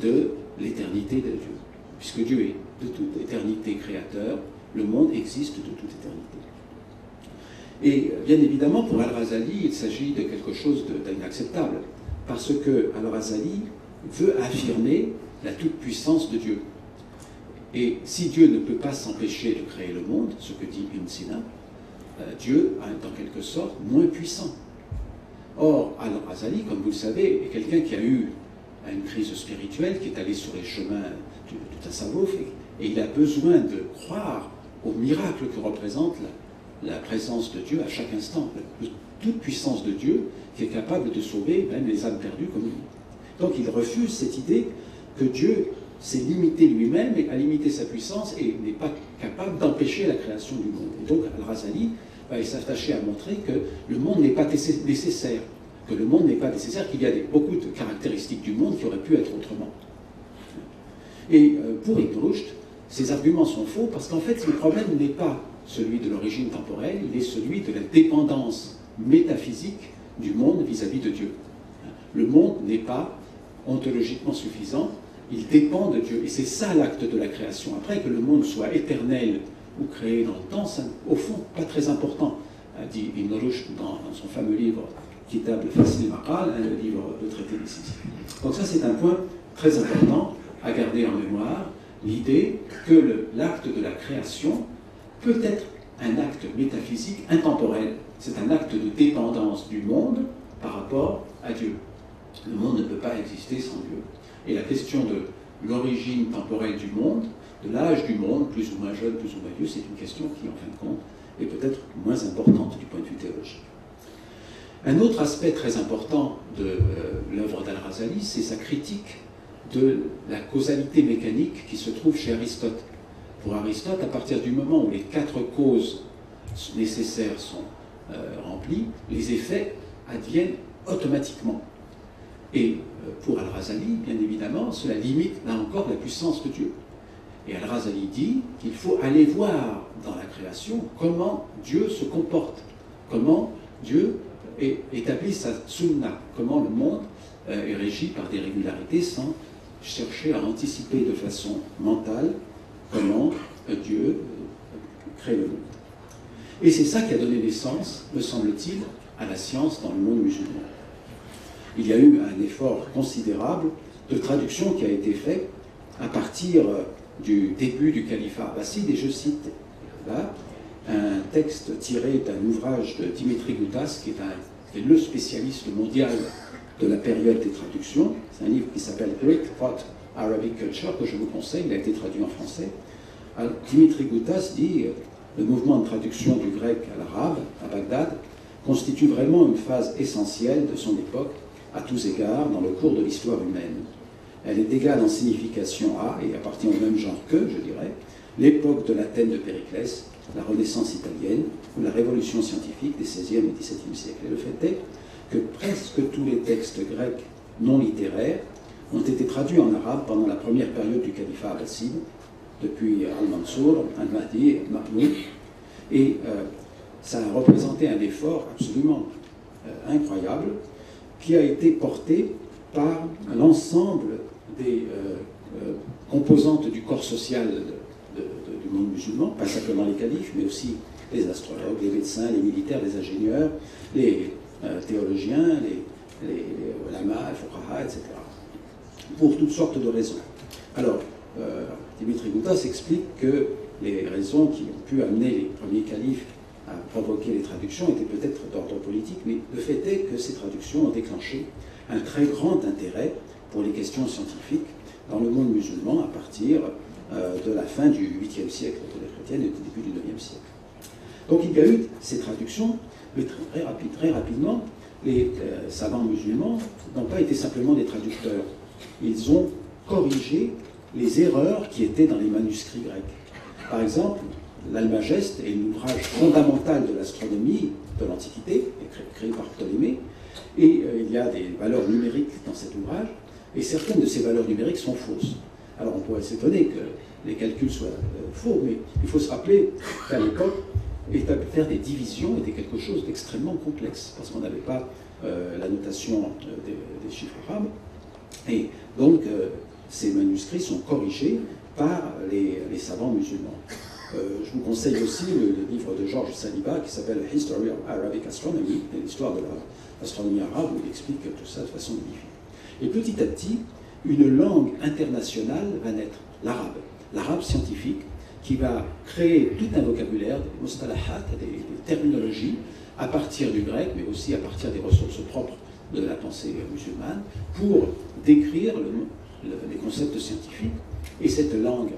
de l'éternité de Dieu. Puisque Dieu est de toute éternité créateur, le monde existe de toute éternité. Et bien évidemment, pour Al-Razali, il s'agit de quelque chose d'inacceptable, parce que Al-Razali veut affirmer la toute-puissance de Dieu. Et si Dieu ne peut pas s'empêcher de créer le monde, ce que dit Ibn Sina, Dieu est en quelque sorte moins puissant. Or, Al-Razali, comme vous le savez, est quelqu'un qui a eu une crise spirituelle, qui est allé sur les chemins du tasawwuf, et il a besoin de croire au miracle que représente la présence de Dieu à chaque instant, la toute-puissance de Dieu qui est capable de sauver même les âmes perdues comme lui. Donc il refuse cette idée que Dieu s'est limité lui-même et a limité sa puissance et n'est pas capable d'empêcher la création du monde. Et donc Al-Razali va s'attacher à montrer que le monde n'est pas nécessaire, qu'il y a beaucoup de caractéristiques du monde qui auraient pu être autrement. Et pour Ibn Rushd, ces arguments sont faux parce qu'en fait le problème n'est pas celui de l'origine temporelle, il est celui de la dépendance métaphysique du monde vis-à-vis de Dieu. Le monde n'est pas ontologiquement suffisant, il dépend de Dieu. Et c'est ça l'acte de la création. Après, que le monde soit éternel ou créé dans le temps, c'est au fond pas très important, dit Ibn Rushd dans son fameux livre Kitab al-Fasil Maqal, un livre de traité décisif. Donc ça, c'est un point très important à garder en mémoire, l'idée que l'acte de la création peut être un acte métaphysique intemporel. C'est un acte de dépendance du monde par rapport à Dieu. Le monde ne peut pas exister sans Dieu. Et la question de l'origine temporelle du monde, de l'âge du monde, plus ou moins jeune, plus ou moins vieux, c'est une question qui, en fin de compte, est peut-être moins importante du point de vue théologique. Un autre aspect très important de l'œuvre d'Al-Razali, c'est sa critique de la causalité mécanique qui se trouve chez Aristote. Pour Aristote, à partir du moment où les 4 causes nécessaires sont remplis, les effets adviennent automatiquement. Et pour Al-Razali, bien évidemment, cela limite là encore la puissance de Dieu. Et Al-Razali dit qu'il faut aller voir dans la création comment Dieu se comporte, comment Dieu établit sa sunna, comment le monde est régi par des régularités sans chercher à anticiper de façon mentale comment Dieu crée le monde. Et c'est ça qui a donné naissance, me semble-t-il, à la science dans le monde musulman. Il y a eu un effort considérable de traduction qui a été fait à partir du début du califat abbasside, et je cite là un texte tiré d'un ouvrage de Dimitri Goutas, qui est le spécialiste mondial de la période des traductions. C'est un livre qui s'appelle Greek Thought, Arabic Culture, que je vous conseille, il a été traduit en français. Alors, Dimitri Goutas dit le mouvement de traduction du grec à l'arabe, à Bagdad, constitue vraiment une phase essentielle de son époque, à tous égards, dans le cours de l'histoire humaine. Elle est égale en signification à, et appartient au même genre que, je dirais, l'époque de l'Athènes de Périclès, la Renaissance italienne ou la révolution scientifique des XVIe et XVIIe siècles. Et le fait est que presque tous les textes grecs non littéraires ont été traduits en arabe pendant la première période du califat abbasside, depuis Al-Mansour, Al-Mahdi et Mahmoud. Et ça a représenté un effort absolument incroyable qui a été porté par l'ensemble des composantes du corps social du monde musulman, pas simplement les califes, mais aussi les astrologues, les médecins, les militaires, les ingénieurs, les théologiens, les ulama, les fuqaha, etc. Pour toutes sortes de raisons. Alors, Dimitri Goutas explique que les raisons qui ont pu amener les premiers califes à provoquer les traductions étaient peut-être d'ordre politique, mais le fait est que ces traductions ont déclenché un très grand intérêt pour les questions scientifiques dans le monde musulman à partir de la fin du 8e siècle de l'ère chrétienne et du début du 9e siècle. Donc il y a eu ces traductions, mais très rapidement, les savants musulmans n'ont pas été simplement des traducteurs. Ils ont corrigé les erreurs qui étaient dans les manuscrits grecs. Par exemple, l'Almageste est l'ouvrage fondamental de l'astronomie de l'Antiquité, créé par Ptolémée, et il y a des valeurs numériques dans cet ouvrage, et certaines de ces valeurs numériques sont fausses. Alors on pourrait s'étonner que les calculs soient faux, mais il faut se rappeler qu'à l'époque, faire des divisions était quelque chose d'extrêmement complexe, parce qu'on n'avait pas la notation des chiffres arabes, et donc ces manuscrits sont corrigés par les savants musulmans. Je vous conseille aussi le livre de Georges Saliba qui s'appelle History of Arabic Astronomy, l'histoire de l'astronomie arabe, où il explique tout ça de façon magnifique. Et petit à petit, une langue internationale va naître, l'arabe. L'arabe scientifique, qui va créer tout un vocabulaire, des mustalahat, des terminologies, à partir du grec, mais aussi à partir des ressources propres de la pensée musulmane, pour décrire les concepts scientifiques. Et cette langue,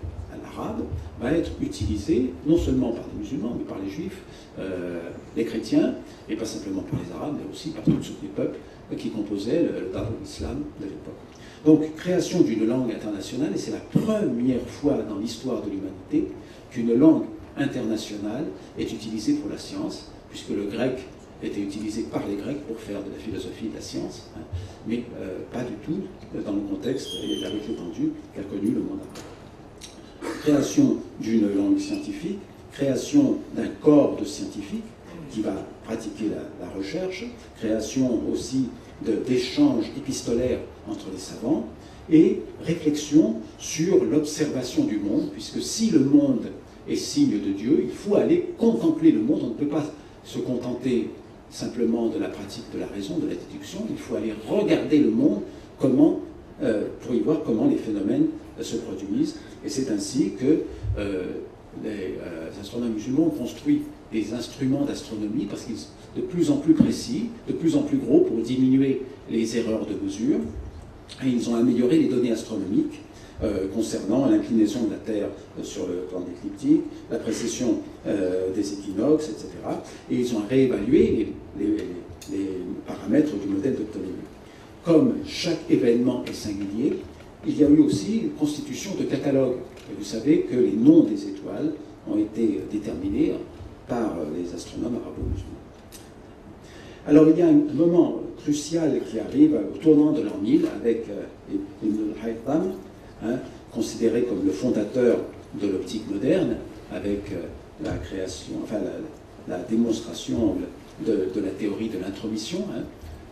l'arabe, va être utilisée non seulement par les musulmans, mais par les juifs, les chrétiens, et pas simplement par les arabes, mais aussi par tous les peuples qui composaient le Darul Islam de l'époque. Donc, création d'une langue internationale, et c'est la première fois dans l'histoire de l'humanité qu'une langue internationale est utilisée pour la science, puisque le grec était utilisé par les Grecs pour faire de la philosophie et de la science, mais pas du tout dans le contexte et avec l'étendue qu'a connu le monde arabe. Création d'une langue scientifique, création d'un corps de scientifiques qui va pratiquer la recherche, création aussi d'échanges épistolaires entre les savants, et réflexion sur l'observation du monde, puisque si le monde est signe de Dieu, il faut aller contempler le monde. On ne peut pas se contenter simplement de la pratique de la raison, de la déduction, il faut aller regarder le monde pour y voir comment les phénomènes se produisent. Et c'est ainsi que les astronomes musulmans ont construit des instruments d'astronomie parce qu'ils sont de plus en plus précis, de plus en plus gros pour diminuer les erreurs de mesure. Et ils ont amélioré les données astronomiques concernant l'inclinaison de la Terre sur le plan écliptique, la précession des équinoxes, etc. Et ils ont réévalué les paramètres du modèle de Ptolémée. Comme chaque événement est singulier, il y a eu aussi une constitution de catalogue. Et vous savez que les noms des étoiles ont été déterminés par les astronomes arabo-musulmans. Alors il y a un moment crucial qui arrive au tournant de l'an 1000 avec Ibn al-Haytham, considéré comme le fondateur de l'optique moderne, avec la création, enfin la démonstration de la théorie de l'intromission.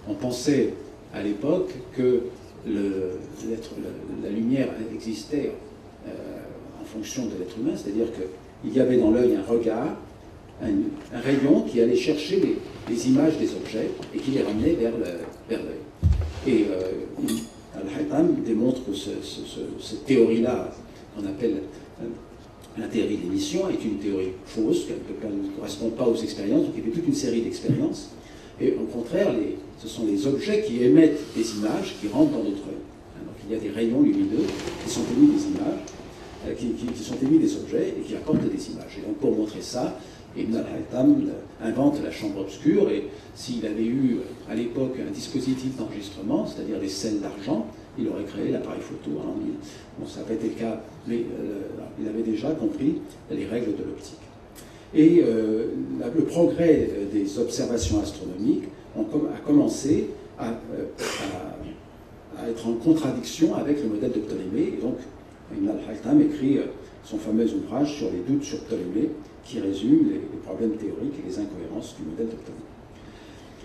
On pensait à l'époque que la lumière existait en fonction de l'être humain, c'est-à-dire qu'il y avait dans l'œil un regard, un rayon qui allait chercher les images des objets et qui les ramenait vers l'œil. Et Al-Haytham démontre que cette théorie-là, qu'on appelle la théorie de l'émission, est une théorie fausse, qui ne correspond pas aux expériences, donc il y avait toute une série d'expériences. Et au contraire, ce sont les objets qui émettent des images qui rentrent dans notre œil. Donc il y a des rayons lumineux qui sont émis des images, qui sont émis des objets et qui apportent des images. Et donc pour montrer ça, Ibn al-Haytham invente la chambre obscure, et s'il avait eu à l'époque un dispositif d'enregistrement, c'est-à-dire des selles d'argent, il aurait créé l'appareil photo. Bon, ça n'a pas été le cas, mais il avait déjà compris les règles de l'optique. Et le progrès des observations astronomiques a commencé à être en contradiction avec le modèle de Ptolémée. Et donc, Ibn al-Haytham écrit son fameux ouvrage sur les doutes sur Ptolémée, qui résume les problèmes théoriques et les incohérences du modèle de Ptolémée.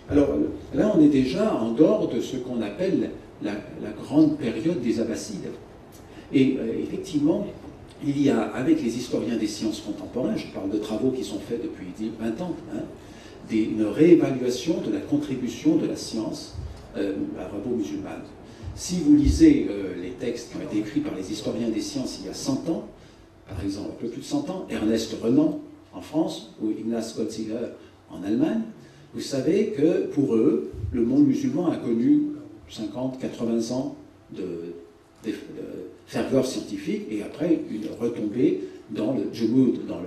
Alors là, on est déjà en dehors de ce qu'on appelle la grande période des Abbassides. Et effectivement, il y a, avec les historiens des sciences contemporains, je parle de travaux qui sont faits depuis 20 ans, une réévaluation de la contribution de la science arabo-musulmane. Si vous lisez les textes qui ont été écrits par les historiens des sciences il y a 100 ans, par exemple, un peu plus de 100 ans, Ernest Renan en France ou Ignaz Goldziher en Allemagne, vous savez que pour eux, le monde musulman a connu 50, 80 ans de ferveur scientifique et après une retombée dans le jumoud, dans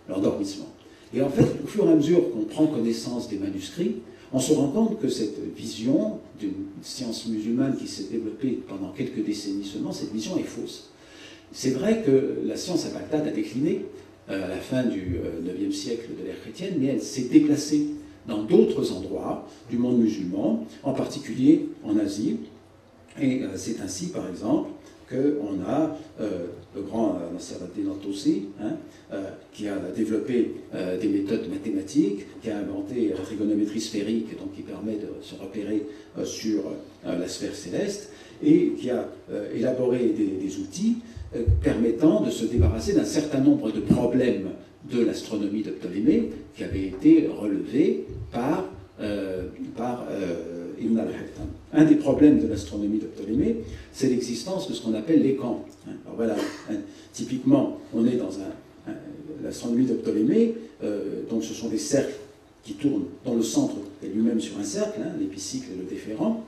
l'endormissement. Et en fait, au fur et à mesure qu'on prend connaissance des manuscrits, on se rend compte que cette vision d'une science musulmane qui s'est développée pendant quelques décennies seulement, cette vision est fausse. C'est vrai que la science à Bagdad a décliné à la fin du IXe siècle de l'ère chrétienne, mais elle s'est déplacée dans d'autres endroits du monde musulman, en particulier en Asie. Et c'est ainsi, par exemple, qu'on a le grand Nasser ad-Din al-Tusi, qui a développé des méthodes mathématiques, qui a inventé la trigonométrie sphérique, donc qui permet de se repérer sur la sphère céleste, et qui a élaboré des outils permettant de se débarrasser d'un certain nombre de problèmes de l'astronomie de Ptolémée qui avaient été relevés par Ibn al-Haytham. Un des problèmes de l'astronomie de Ptolémée, c'est l'existence de ce qu'on appelle les camps. Alors voilà, typiquement, on est dans l'astronomie de Ptolémée, donc ce sont des cercles qui tournent dans le centre et lui-même sur un cercle, l'épicycle et le déférent.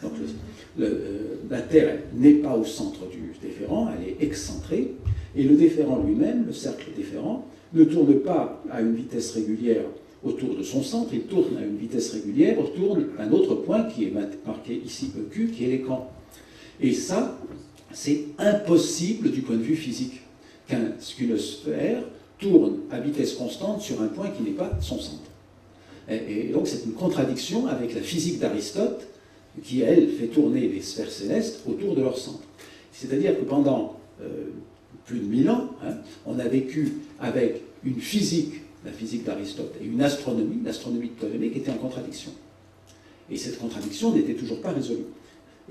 Donc la Terre n'est pas au centre du déférent, elle est excentrée, et le déférent lui-même, le cercle déférent, ne tourne pas à une vitesse régulière autour de son centre, il tourne à une vitesse régulière autour d'un autre point qui est marqué ici EQ, qui est l'écran. Et ça, c'est impossible du point de vue physique, qu'une sphère tourne à vitesse constante sur un point qui n'est pas son centre. Et donc c'est une contradiction avec la physique d'Aristote, qui, elle, fait tourner les sphères célestes autour de leur centre. C'est-à-dire que pendant plus de 1000 ans, on a vécu avec une physique, la physique d'Aristote, et une astronomie, l'astronomie de Ptolémée, qui était en contradiction. Et cette contradiction n'était toujours pas résolue.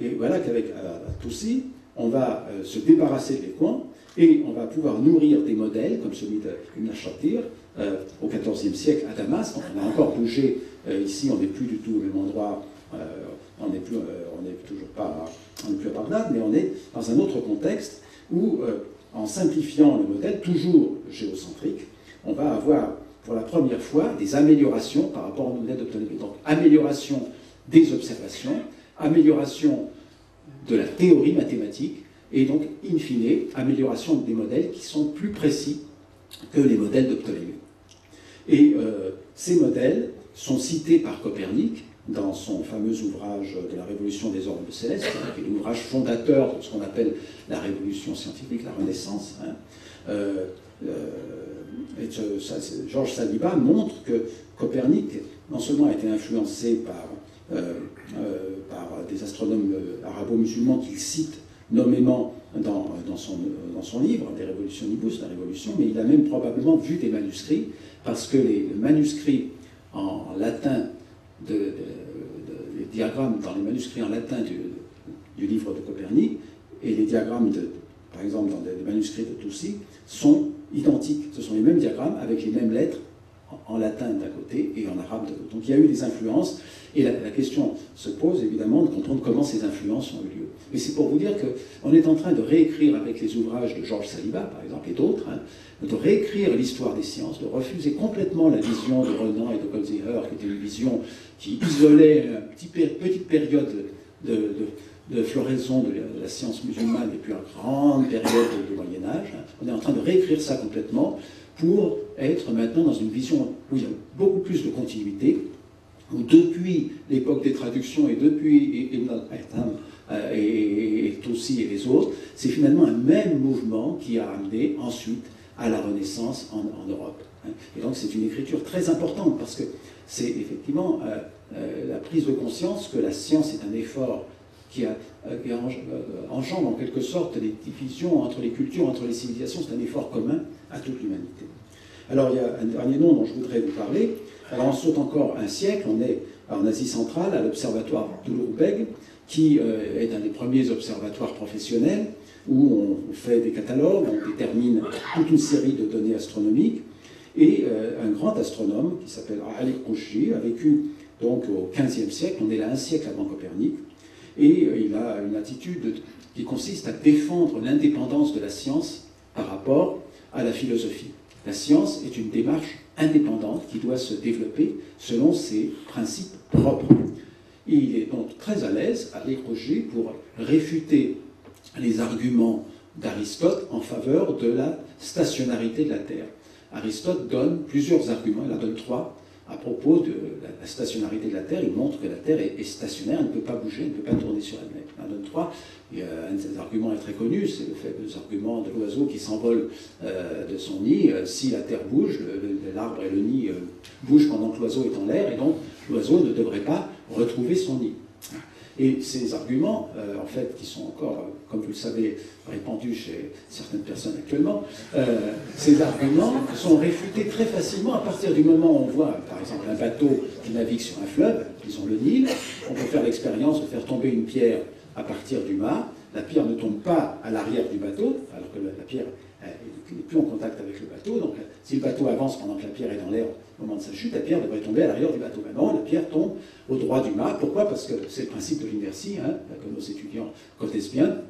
Et voilà qu'avec Toussi, on va se débarrasser des coins, et on va pouvoir nourrir des modèles, comme celui d'Ibn al-Shatir, au XIVe siècle à Damas. Donc on a encore bougé, ici on n'est plus du tout au même endroit, on n'est plus à Bagdad, mais on est dans un autre contexte où, en simplifiant le modèle, toujours géocentrique, on va avoir pour la première fois des améliorations par rapport au modèle de Ptolémée. Donc amélioration des observations, amélioration de la théorie mathématique, et donc, in fine, amélioration des modèles qui sont plus précis que les modèles de Ptolémée. Et ces modèles sont cités par Copernic dans son fameux ouvrage de la Révolution des orbes célestes, qui est l'ouvrage fondateur de ce qu'on appelle la révolution scientifique, la Renaissance. Georges Saliba montre que Copernic non seulement a été influencé par des astronomes arabo-musulmans qu'il cite nommément dans son livre, des Revolutionibus, la Révolution, mais il a même probablement vu des manuscrits, parce que les manuscrits en latin, les diagrammes dans les manuscrits en latin du livre de Copernic, et les diagrammes, par exemple, dans les manuscrits de Toussi, sont identiques. Ce sont les mêmes diagrammes avec les mêmes lettres en latin d'un côté et en arabe de l'autre. Donc il y a eu des influences, et la question se pose évidemment de comprendre comment ces influences ont eu lieu. Mais c'est pour vous dire qu'on est en train de réécrire avec les ouvrages de Georges Saliba, par exemple, et d'autres, de réécrire l'histoire des sciences, de refuser complètement la vision de Renan et de Goldziher, qui était une vision qui isolait une petite période de floraison de la science musulmane et puis une grande période du Moyen-Âge. On est en train de réécrire ça complètement pour être maintenant dans une vision où il y a beaucoup plus de continuité, où depuis l'époque des traductions et depuis Ibn al-Haytham et Toussi et les autres, c'est finalement un même mouvement qui a amené ensuite à la Renaissance en Europe. Et donc c'est une écriture très importante parce que c'est effectivement la prise de conscience que la science est un effort qui engendre en quelque sorte les divisions entre les cultures, entre les civilisations. C'est un effort commun à toute l'humanité. Alors il y a un dernier nom dont je voudrais vous parler. Alors on saute encore un siècle, on est en Asie centrale, à l'observatoire d'Ulugh-Beg, qui est un des premiers observatoires professionnels, où on fait des catalogues, on détermine toute une série de données astronomiques, et un grand astronome qui s'appelle Ali Kouchi a vécu donc au XVe siècle, on est là un siècle avant Copernic, et il a une attitude qui consiste à défendre l'indépendance de la science par rapport à la philosophie. La science est une démarche indépendante qui doit se développer selon ses principes propres. Et il est donc très à l'aise, à l'écrocher, pour réfuter les arguments d'Aristote en faveur de la stationnarité de la Terre. Aristote donne plusieurs arguments, il en donne 3, à propos de la stationnarité de la Terre. Il montre que la Terre est stationnaire, elle ne peut pas bouger, elle ne peut pas tourner sur elle-même. Il en donne 3. Un de ces arguments est très connu, c'est le fameux argument de l'oiseau qui s'envole de son nid. Si la Terre bouge, l'arbre et le nid bougent pendant que l'oiseau est en l'air, et donc l'oiseau ne devrait pas retrouver son nid. Et ces arguments, en fait, qui sont encore, comme vous le savez, répandus chez certaines personnes actuellement, ces arguments sont réfutés très facilement à partir du moment où on voit, par exemple, un bateau qui navigue sur un fleuve, disons le Nil. On peut faire l'expérience de faire tomber une pierre à partir du mât. La pierre ne tombe pas à l'arrière du bateau, alors que la pierre n'est plus en contact avec le bateau. Donc, si le bateau avance pendant que la pierre est dans l'air au moment de sa chute, la pierre devrait tomber à l'arrière du bateau. Maintenant, la pierre tombe au droit du mât. Pourquoi? Parce que c'est le principe de l'inertie, que nos étudiants connaissent bien.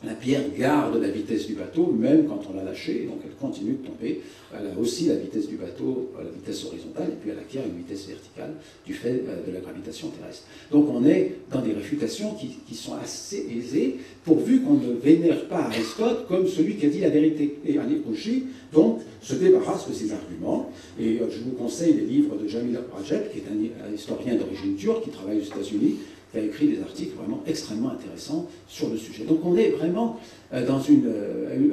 La pierre garde la vitesse du bateau, même quand on l'a lâchée, donc elle continue de tomber. Elle a aussi la vitesse du bateau, la vitesse horizontale, et puis elle acquiert une vitesse verticale du fait de la gravitation terrestre. Donc on est dans des réfutations qui sont assez aisées, pourvu qu'on ne vénère pas Aristote comme celui qui a dit la vérité. Et Ali Kouchi, donc, se débarrasse de ces arguments. Et je vous conseille les livres de Jamil Rajab, qui est un historien d'origine turque, qui travaille aux États-Unis, qui a écrit des articles vraiment extrêmement intéressants sur le sujet. Donc on est vraiment dans une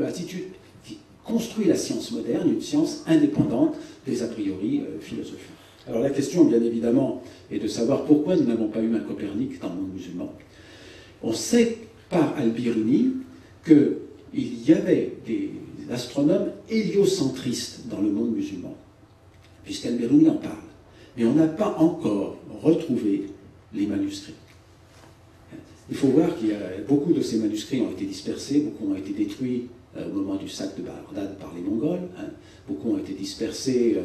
attitude qui construit la science moderne, une science indépendante des a priori philosophiques. Alors la question, bien évidemment, est de savoir pourquoi nous n'avons pas eu un Copernic dans le monde musulman. On sait par Al-Biruni qu'il y avait des astronomes héliocentristes dans le monde musulman, puisqu'Al-Biruni en parle. Mais on n'a pas encore retrouvé les manuscrits. Il faut voir qu'il y a beaucoup de ces manuscrits ont été dispersés, beaucoup ont été détruits au moment du sac de Bagdad par les Mongols, beaucoup ont été dispersés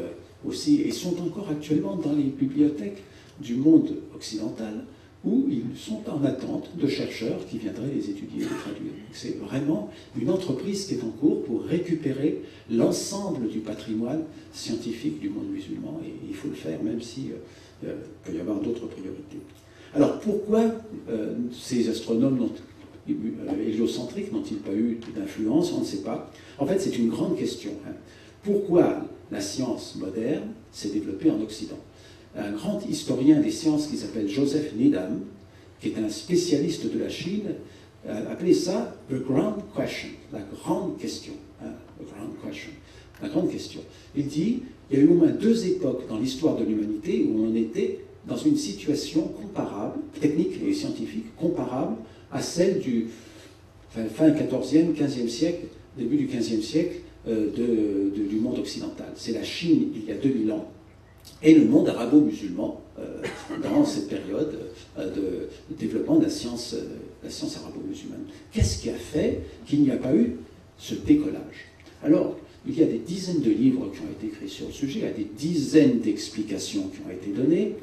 aussi et sont encore actuellement dans les bibliothèques du monde occidental où ils sont en attente de chercheurs qui viendraient les étudier et les traduire. C'est vraiment une entreprise qui est en cours pour récupérer l'ensemble du patrimoine scientifique du monde musulman et il faut le faire même si peut y avoir d'autres priorités. Alors pourquoi ces astronomes héliocentriques n'ont-ils pas eu d'influence? On ne sait pas. En fait, c'est une grande question. Pourquoi la science moderne s'est développée en Occident? Un grand historien des sciences qui s'appelle Joseph Needham, qui est un spécialiste de la Chine, a appelé ça « the grand question », la grande question. The grand question. la grande question. Il dit, il y a eu au moins 2 époques dans l'histoire de l'humanité où on était dans une situation comparable, technique et scientifique, comparable à celle du fin 14e, 15e siècle, début du 15e siècle du monde occidental. C'est la Chine il y a 2000 ans et le monde arabo-musulman dans cette période de développement de la science arabo-musulmane. Qu'est-ce qui a fait qu'il n'y a pas eu ce décollage? Alors, il y a des dizaines de livres qui ont été écrits sur le sujet, il y a des dizaines d'explications qui ont été données,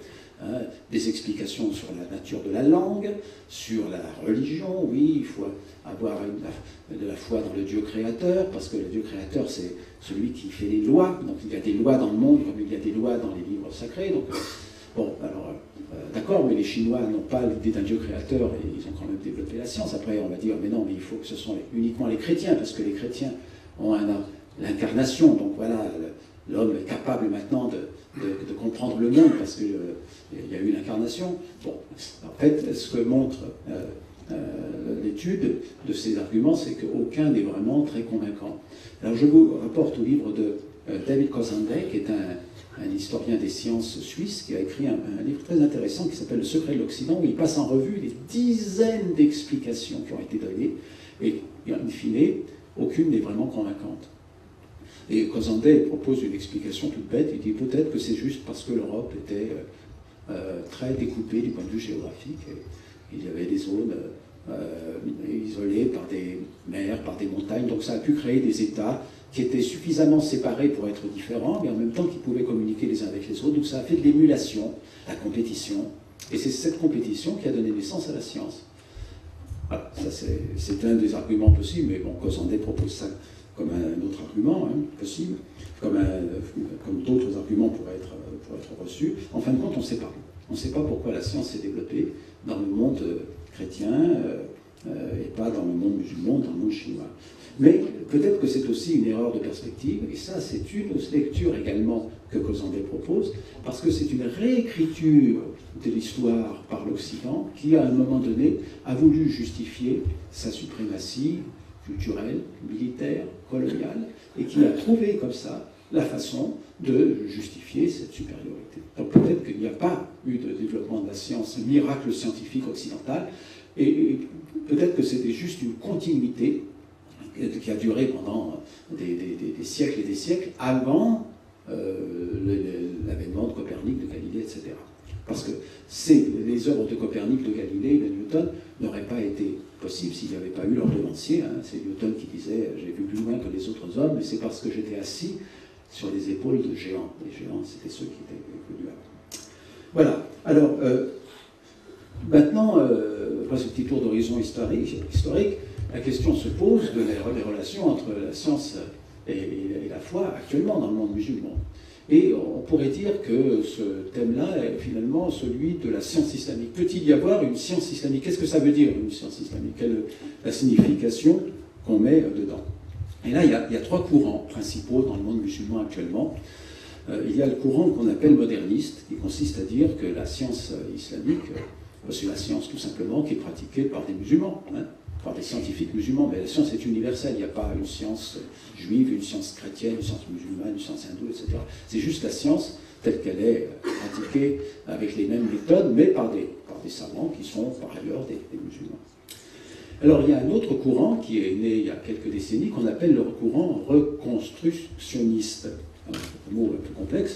des explications sur la nature de la langue, sur la religion. Oui, il faut avoir de la foi dans le Dieu créateur, parce que le Dieu créateur, c'est celui qui fait les lois. Donc il y a des lois dans le monde comme il y a des lois dans les livres sacrés. Donc, bon, alors, d'accord, mais les Chinois n'ont pas l'idée d'un Dieu créateur et ils ont quand même développé la science. Après, on va dire, mais non, mais il faut que ce soit uniquement les chrétiens, parce que les chrétiens ont l'incarnation. Donc voilà, l'homme est capable maintenant de comprendre le monde parce qu'il y a eu l'incarnation. Bon, en fait, ce que montre l'étude de ces arguments, c'est qu'aucun n'est vraiment très convaincant. Alors je vous rapporte au livre de David Kosandé, qui est un historien des sciences suisse, qui a écrit un livre très intéressant qui s'appelle Le secret de l'Occident, où il passe en revue les dizaines d'explications qui ont été données, et in fine, aucune n'est vraiment convaincante. Et Kosandé propose une explication toute bête. Il dit peut-être que c'est juste parce que l'Europe était très découpée du point de vue géographique. Et il y avait des zones isolées par des mers, par des montagnes. Donc ça a pu créer des États qui étaient suffisamment séparés pour être différents, mais en même temps qui pouvaient communiquer les uns avec les autres. Donc ça a fait de l'émulation, la compétition. Et c'est cette compétition qui a donné naissance à la science. Voilà, ça c'est un des arguments possibles, mais bon, Kosandé propose ça comme un autre argument possible, comme d'autres arguments pourraient être reçus. En fin de compte, on ne sait pas. On ne sait pas pourquoi la science s'est développée dans le monde chrétien et pas dans le monde musulman, dans le monde chinois. Mais peut-être que c'est aussi une erreur de perspective, et ça c'est une lecture également que Kosandé propose, parce que c'est une réécriture de l'histoire par l'Occident qui, à un moment donné, a voulu justifier sa suprématie culturelle, militaire, coloniale, et qui a trouvé comme ça la façon de justifier cette supériorité. Donc peut-être qu'il n'y a pas eu de développement de la science, un miracle scientifique occidental, et peut-être que c'était juste une continuité qui a duré pendant des siècles et des siècles avant l'avènement de Copernic, de Galilée, etc. Parce que les œuvres de Copernic, de Galilée, de Newton n'auraient pas été possibles s'il n'y avait pas eu leur devancier. C'est Newton qui disait « j'ai vu plus loin que les autres hommes, mais c'est parce que j'étais assis sur les épaules de géants ». Les géants, c'était ceux qui étaient connus avant. Voilà. Alors, maintenant, après ce petit tour d'horizon historique, la question se pose des relations entre la science et la foi actuellement dans le monde musulman. Et on pourrait dire que ce thème-là est finalement celui de la science islamique. Peut-il y avoir une science islamique? Qu'est-ce que ça veut dire, une science islamique? Quelle est la signification qu'on met dedans? Et là, il y a 3 courants principaux dans le monde musulman actuellement. Il y a le courant qu'on appelle moderniste, qui consiste à dire que la science islamique, c'est la science tout simplement qui est pratiquée par des musulmans, par des scientifiques musulmans, mais la science est universelle, il n'y a pas une science juive, une science chrétienne, une science musulmane, une science hindoue, etc. C'est juste la science telle qu'elle est pratiquée avec les mêmes méthodes, mais par des savants qui sont par ailleurs des musulmans. Alors il y a un autre courant qui est né il y a quelques décennies, qu'on appelle le courant reconstructionniste. Un mot un peu complexe.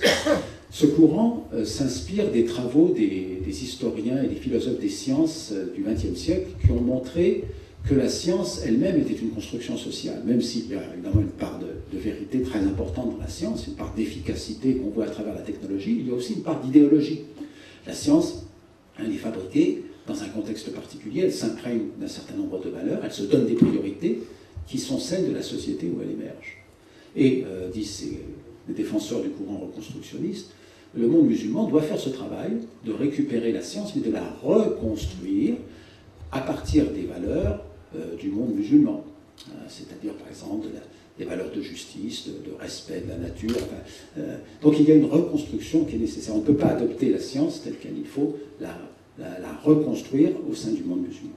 Ce courant s'inspire des travaux des historiens et des philosophes des sciences du XXe siècle qui ont montré que la science elle-même était une construction sociale, même s'il y a évidemment une part de vérité très importante dans la science, une part d'efficacité qu'on voit à travers la technologie, il y a aussi une part d'idéologie. La science, elle est fabriquée dans un contexte particulier, elle s'imprègne d'un certain nombre de valeurs, elle se donne des priorités qui sont celles de la société où elle émerge. Et, disent les défenseurs du courant reconstructionniste, le monde musulman doit faire ce travail de récupérer la science, mais de la reconstruire à partir des valeurs du monde musulman. C'est-à-dire, par exemple, des valeurs de justice, de respect de la nature. Donc il y a une reconstruction qui est nécessaire. On ne peut pas adopter la science telle qu'elle, il faut la reconstruire au sein du monde musulman.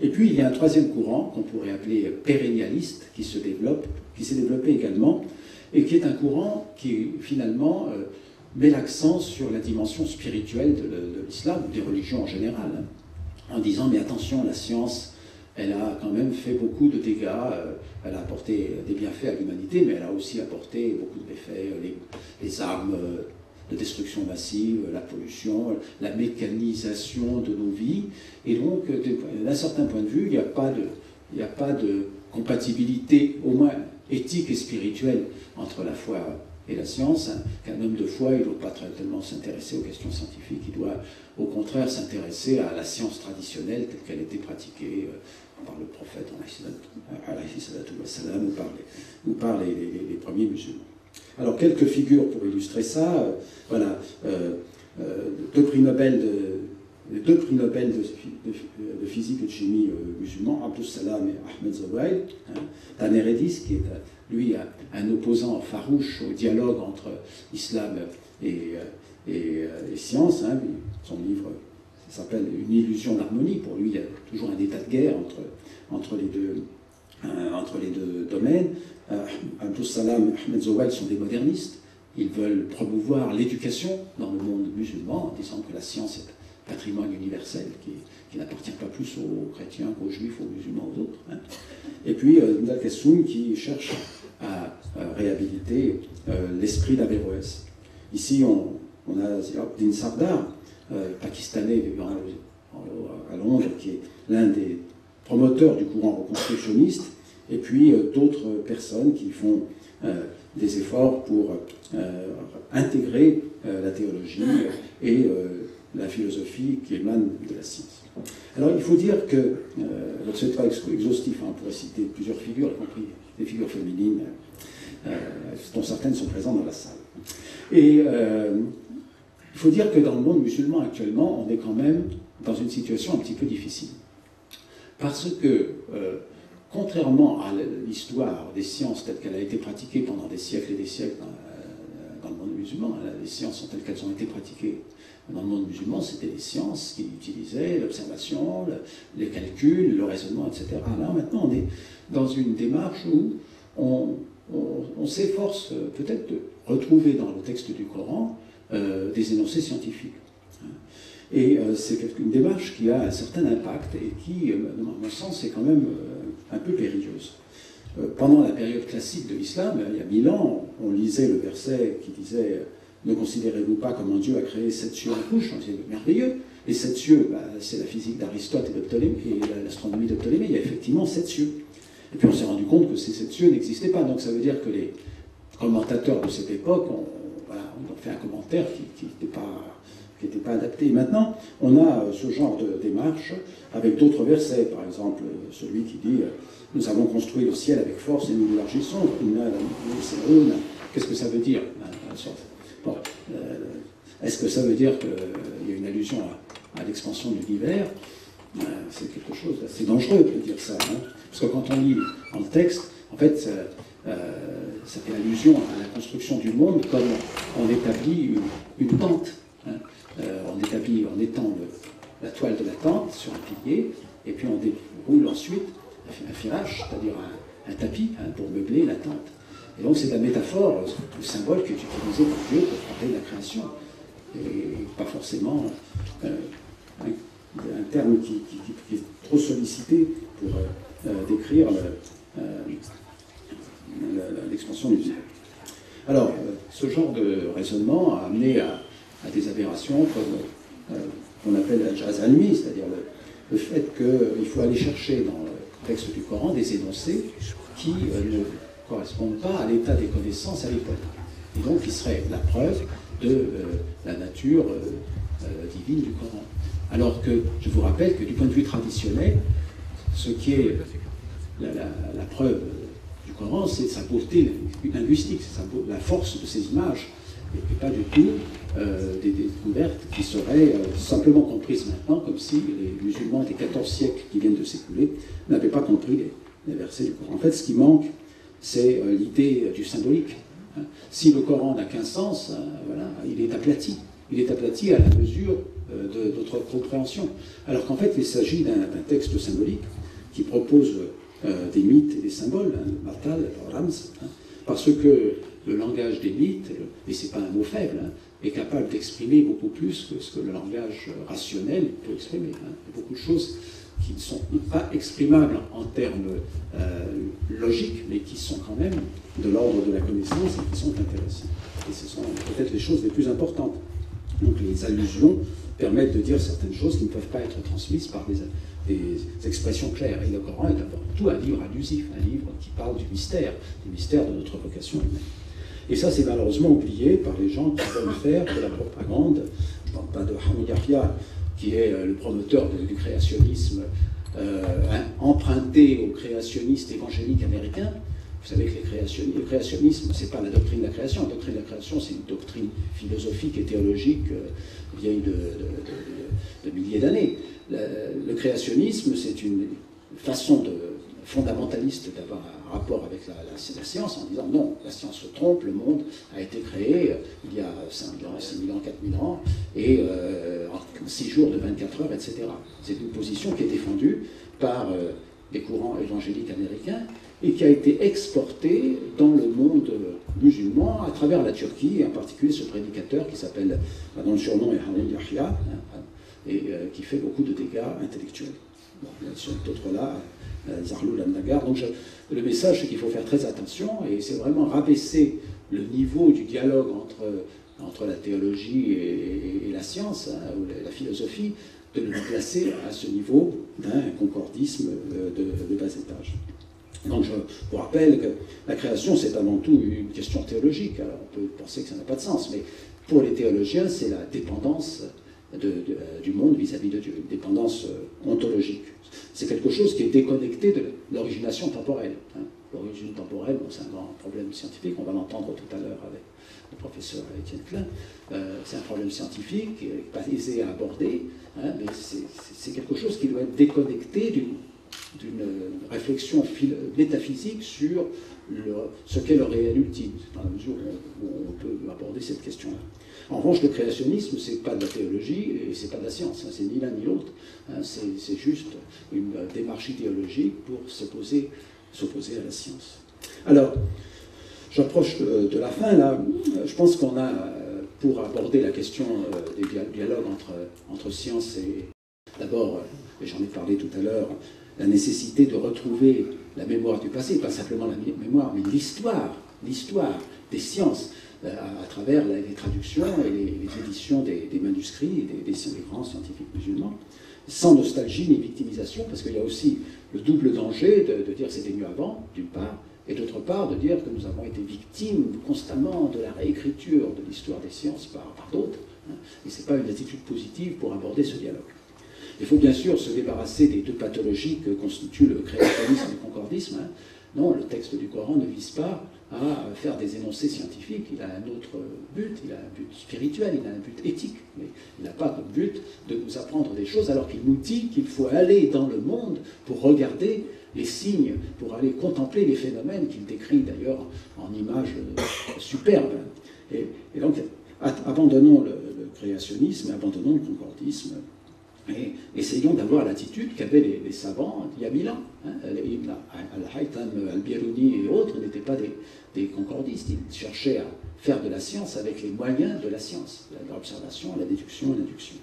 Et puis il y a un troisième courant qu'on pourrait appeler pérennialiste qui s'est développé également et qui est un courant qui, finalement, met l'accent sur la dimension spirituelle de l'islam, des religions en général, hein, en disant, mais attention, la science, elle a quand même fait beaucoup de dégâts, elle a apporté des bienfaits à l'humanité, mais elle a aussi apporté beaucoup de méfaits, les armes de destruction massive, la pollution, la mécanisation de nos vies, et donc, d'un certain point de vue, il n'y a pas de compatibilité, au moins éthique et spirituelle, entre la foi et la science, hein, qu'un homme de foi, il ne doit pas tellement s'intéresser aux questions scientifiques, il doit au contraire s'intéresser à la science traditionnelle telle qu'elle était pratiquée par le prophète ou par les premiers musulmans. Alors, quelques figures pour illustrer ça. Voilà, deux prix Nobel de physique et de chimie musulmans, Abdus Salam et Ahmed Zewail, hein, Dan Eredis, qui est, lui, un opposant farouche au dialogue entre islam et science. Hein. Son livre s'appelle « Une illusion d'harmonie ». Pour lui, il y a toujours un état de guerre entre les deux domaines. Abdus Salam et Ahmed Zewail sont des modernistes. Ils veulent promouvoir l'éducation dans le monde musulman en disant que la science est patrimoine universel qui n'appartient pas plus aux chrétiens qu'aux juifs, aux musulmans, aux autres. Hein. Et puis Nidal Kassoum qui cherche à réhabiliter l'esprit d'Averroès. Ici, on a Ziauddin Sardar, pakistanais vivant à Londres, qui est l'un des promoteurs du courant reconstructionniste, et puis d'autres personnes qui font des efforts pour intégrer la théologie et la philosophie qui émane de la science. Alors il faut dire que, ce n'est pas exhaustif, hein, on pourrait citer plusieurs figures, y compris des figures féminines, dont certaines sont présentes dans la salle. Et il faut dire que dans le monde musulman actuellement, on est quand même dans une situation un petit peu difficile. Parce que, contrairement à l'histoire des sciences telle qu'elle a été pratiquée pendant des siècles et des siècles dans le monde musulman, les sciences telles qu'elles ont été pratiquées dans le monde musulman, c'était les sciences qui utilisaient l'observation, les calculs, le raisonnement, etc. Là, maintenant, on est dans une démarche où on s'efforce peut-être de retrouver dans le texte du Coran des énoncés scientifiques. Et c'est une démarche qui a un certain impact et qui, à mon sens, est quand même un peu périlleuse. Pendant la période classique de l'islam, il y a 1000 ans, on lisait le verset qui disait « Ne considérez-vous pas comment Dieu a créé 7 cieux en couches ?» C'est merveilleux. Les 7 cieux, c'est la physique d'Aristote et de Ptolémée, et l'astronomie de Ptolémée. Il y a effectivement 7 cieux. Et puis on s'est rendu compte que ces 7 cieux n'existaient pas. Donc ça veut dire que les commentateurs de cette époque ont fait un commentaire qui n'était pas adapté. Et maintenant, on a ce genre de démarche avec d'autres versets. Par exemple, celui qui dit « Nous avons construit le ciel avec force et nous l'élargissons. » Qu'est-ce que ça veut dire? Bon, est-ce que ça veut dire qu'il y a une allusion à l'expansion de l'univers? C'est quelque chose d'assez dangereux de dire ça. Hein, parce que quand on lit dans le texte, en fait, ça fait allusion à la construction du monde comme on établit une tente. Hein. On étend la toile de la tente sur un pilier, et puis on déroule ensuite un firage, c'est-à-dire un tapis, hein, pour meubler la tente. Et donc c'est la métaphore, le symbole qui est utilisé par Dieu pour parler de la création, et pas forcément un terme qui est trop sollicité pour décrire l'expansion du ciel. Alors, ce genre de raisonnement a amené à des aberrations comme qu'on appelle la jaz almi, c'est-à-dire le fait qu'il faut aller chercher dans le texte du Coran des énoncés qui ne correspondent pas à l'état des connaissances à l'époque. Et donc, qui serait la preuve de la nature divine du Coran. Alors que, je vous rappelle que du point de vue traditionnel, ce qui est la preuve du Coran, c'est sa beauté linguistique, c'est la force de ses images, et pas du tout des découvertes qui seraient simplement comprises maintenant, comme si les musulmans des 14 siècles qui viennent de s'écouler n'avaient pas compris les versets du Coran. En fait, ce qui manque, c'est l'idée du symbolique. Hein. Si le Coran n'a qu'un sens, voilà, il est aplati. Il est aplati à la mesure de notre compréhension. Alors qu'en fait, il s'agit d'un texte symbolique qui propose des mythes et des symboles, Matal, Rams, parce que le langage des mythes, et c'est pas un mot faible, hein, est capable d'exprimer beaucoup plus que ce que le langage rationnel peut exprimer. Hein. Il y a beaucoup de choses qui ne sont pas exprimables en termes logiques, mais qui sont quand même de l'ordre de la connaissance et qui sont intéressantes. Et ce sont peut-être les choses les plus importantes. Donc les allusions permettent de dire certaines choses qui ne peuvent pas être transmises par des expressions claires. Et le Coran est avant tout un livre allusif, un livre qui parle du mystère de notre vocation humaine. Et ça, c'est malheureusement oublié par les gens qui veulent faire de la propagande. Je ne parle pas de Hamid Yahya, qui est le promoteur du créationnisme emprunté aux créationnistes évangéliques américains. Vous savez que le créationnisme, ce n'est pas la doctrine de la création. La doctrine de la création, c'est une doctrine philosophique et théologique vieille de milliers d'années. Le créationnisme, c'est une façon fondamentaliste d'avoir un rapport avec la science en disant non, la science se trompe, le monde a été créé il y a 5 000 ans, 6 000 ans, 4 000 ans, et en 6 jours de 24 heures, etc. C'est une position qui est défendue par des courants évangéliques américains et qui a été exportée dans le monde musulman à travers la Turquie, et en particulier ce prédicateur qui s'appelle, dont le surnom est Hamid Yahya, et qui fait beaucoup de dégâts intellectuels. Bon, il y a d'autres là, Zarloul al-Nagar. Donc le message, c'est qu'il faut faire très attention, et c'est vraiment rabaisser le niveau du dialogue entre la théologie et la science, hein, ou la philosophie, de le placer à ce niveau d'un concordisme de bas étage. Donc je vous rappelle que la création, c'est avant tout une question théologique. Alors on peut penser que ça n'a pas de sens, mais pour les théologiens, c'est la dépendance du monde vis-à-vis de Dieu, une dépendance ontologique. C'est quelque chose qui est déconnecté de l'origination temporelle. Hein. L'origine temporelle, bon, c'est un grand problème scientifique, on va l'entendre tout à l'heure avec le professeur Étienne Klein. C'est un problème scientifique qui n'est pas aisé à aborder, hein, mais c'est quelque chose qui doit être déconnecté d'une réflexion métaphysique sur ce qu'est le réel ultime, dans la mesure où on peut aborder cette question-là. En revanche, le créationnisme, ce n'est pas de la théologie et ce n'est pas de la science, hein, c'est ni l'un ni l'autre, hein, c'est juste une démarche idéologique pour s'opposer à la science. Alors, j'approche de la fin, là. Je pense qu'on a, pour aborder la question des dialogues entre science et, d'abord, et j'en ai parlé tout à l'heure, la nécessité de retrouver la mémoire du passé, pas simplement la mémoire, mais l'histoire des sciences, à travers les traductions et les éditions des manuscrits et des grands scientifiques musulmans, sans nostalgie ni victimisation, parce qu'il y a aussi le double danger de dire c'était mieux avant, d'une part, et d'autre part de dire que nous avons été victimes constamment de la réécriture de l'histoire des sciences par d'autres, hein, et ce n'est pas une attitude positive pour aborder ce dialogue. Il faut bien sûr se débarrasser des deux pathologies que constituent le créationnisme et le concordisme. Hein. Non, le texte du Coran ne vise pas à faire des énoncés scientifiques, il a un autre but, il a un but spirituel, il a un but éthique, mais il n'a pas comme but de nous apprendre des choses alors qu'il nous dit qu'il faut aller dans le monde pour regarder les signes, pour aller contempler les phénomènes qu'il décrit d'ailleurs en images superbes. Et donc, abandonnons le créationnisme, abandonnons le concordisme, et essayons d'avoir l'attitude qu'avaient les savants il y a 1000 ans. Hein. Ibn al-Haytham, al-Biruni et autres n'étaient pas des concordistes. Ils cherchaient à faire de la science avec les moyens de la science, l'observation, la déduction et l'induction.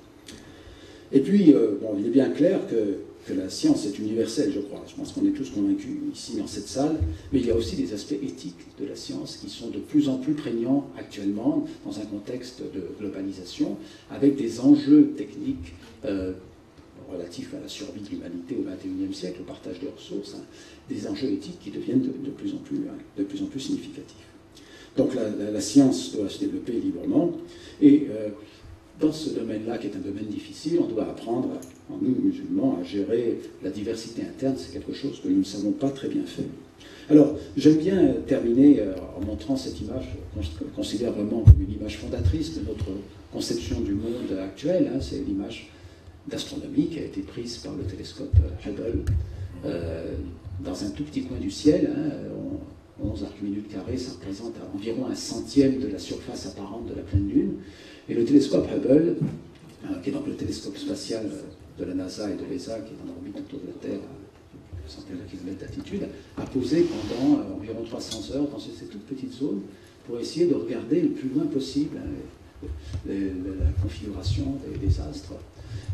Et puis, bon, il est bien clair que la science est universelle, je crois. Je pense qu'on est tous convaincus ici dans cette salle, mais il y a aussi des aspects éthiques de la science qui sont de plus en plus prégnants actuellement dans un contexte de globalisation, avec des enjeux techniques relatifs à la survie de l'humanité au XXIe siècle, au partage des ressources, hein, des enjeux éthiques qui deviennent de plus en plus significatifs. Donc la science doit se développer librement, et dans ce domaine-là, qui est un domaine difficile, on doit apprendre, nous musulmans, à gérer la diversité interne. C'est quelque chose que nous ne savons pas très bien faire. Alors, j'aime bien terminer en montrant cette image qu'on considère vraiment comme une image fondatrice de notre conception du monde actuel. Hein. C'est l'image d'astronomie qui a été prise par le télescope Hubble dans un tout petit coin du ciel. Hein, 11 archiminutes carrés, ça représente environ 1/100 de la surface apparente de la pleine Lune. Et le télescope Hubble, qui est donc le télescope spatial de la NASA et de l'ESA, qui est en orbite autour de la Terre à centaines de kilomètres d'altitude, a posé pendant environ 300 heures dans cette toute petite zone pour essayer de regarder le plus loin possible la configuration des astres.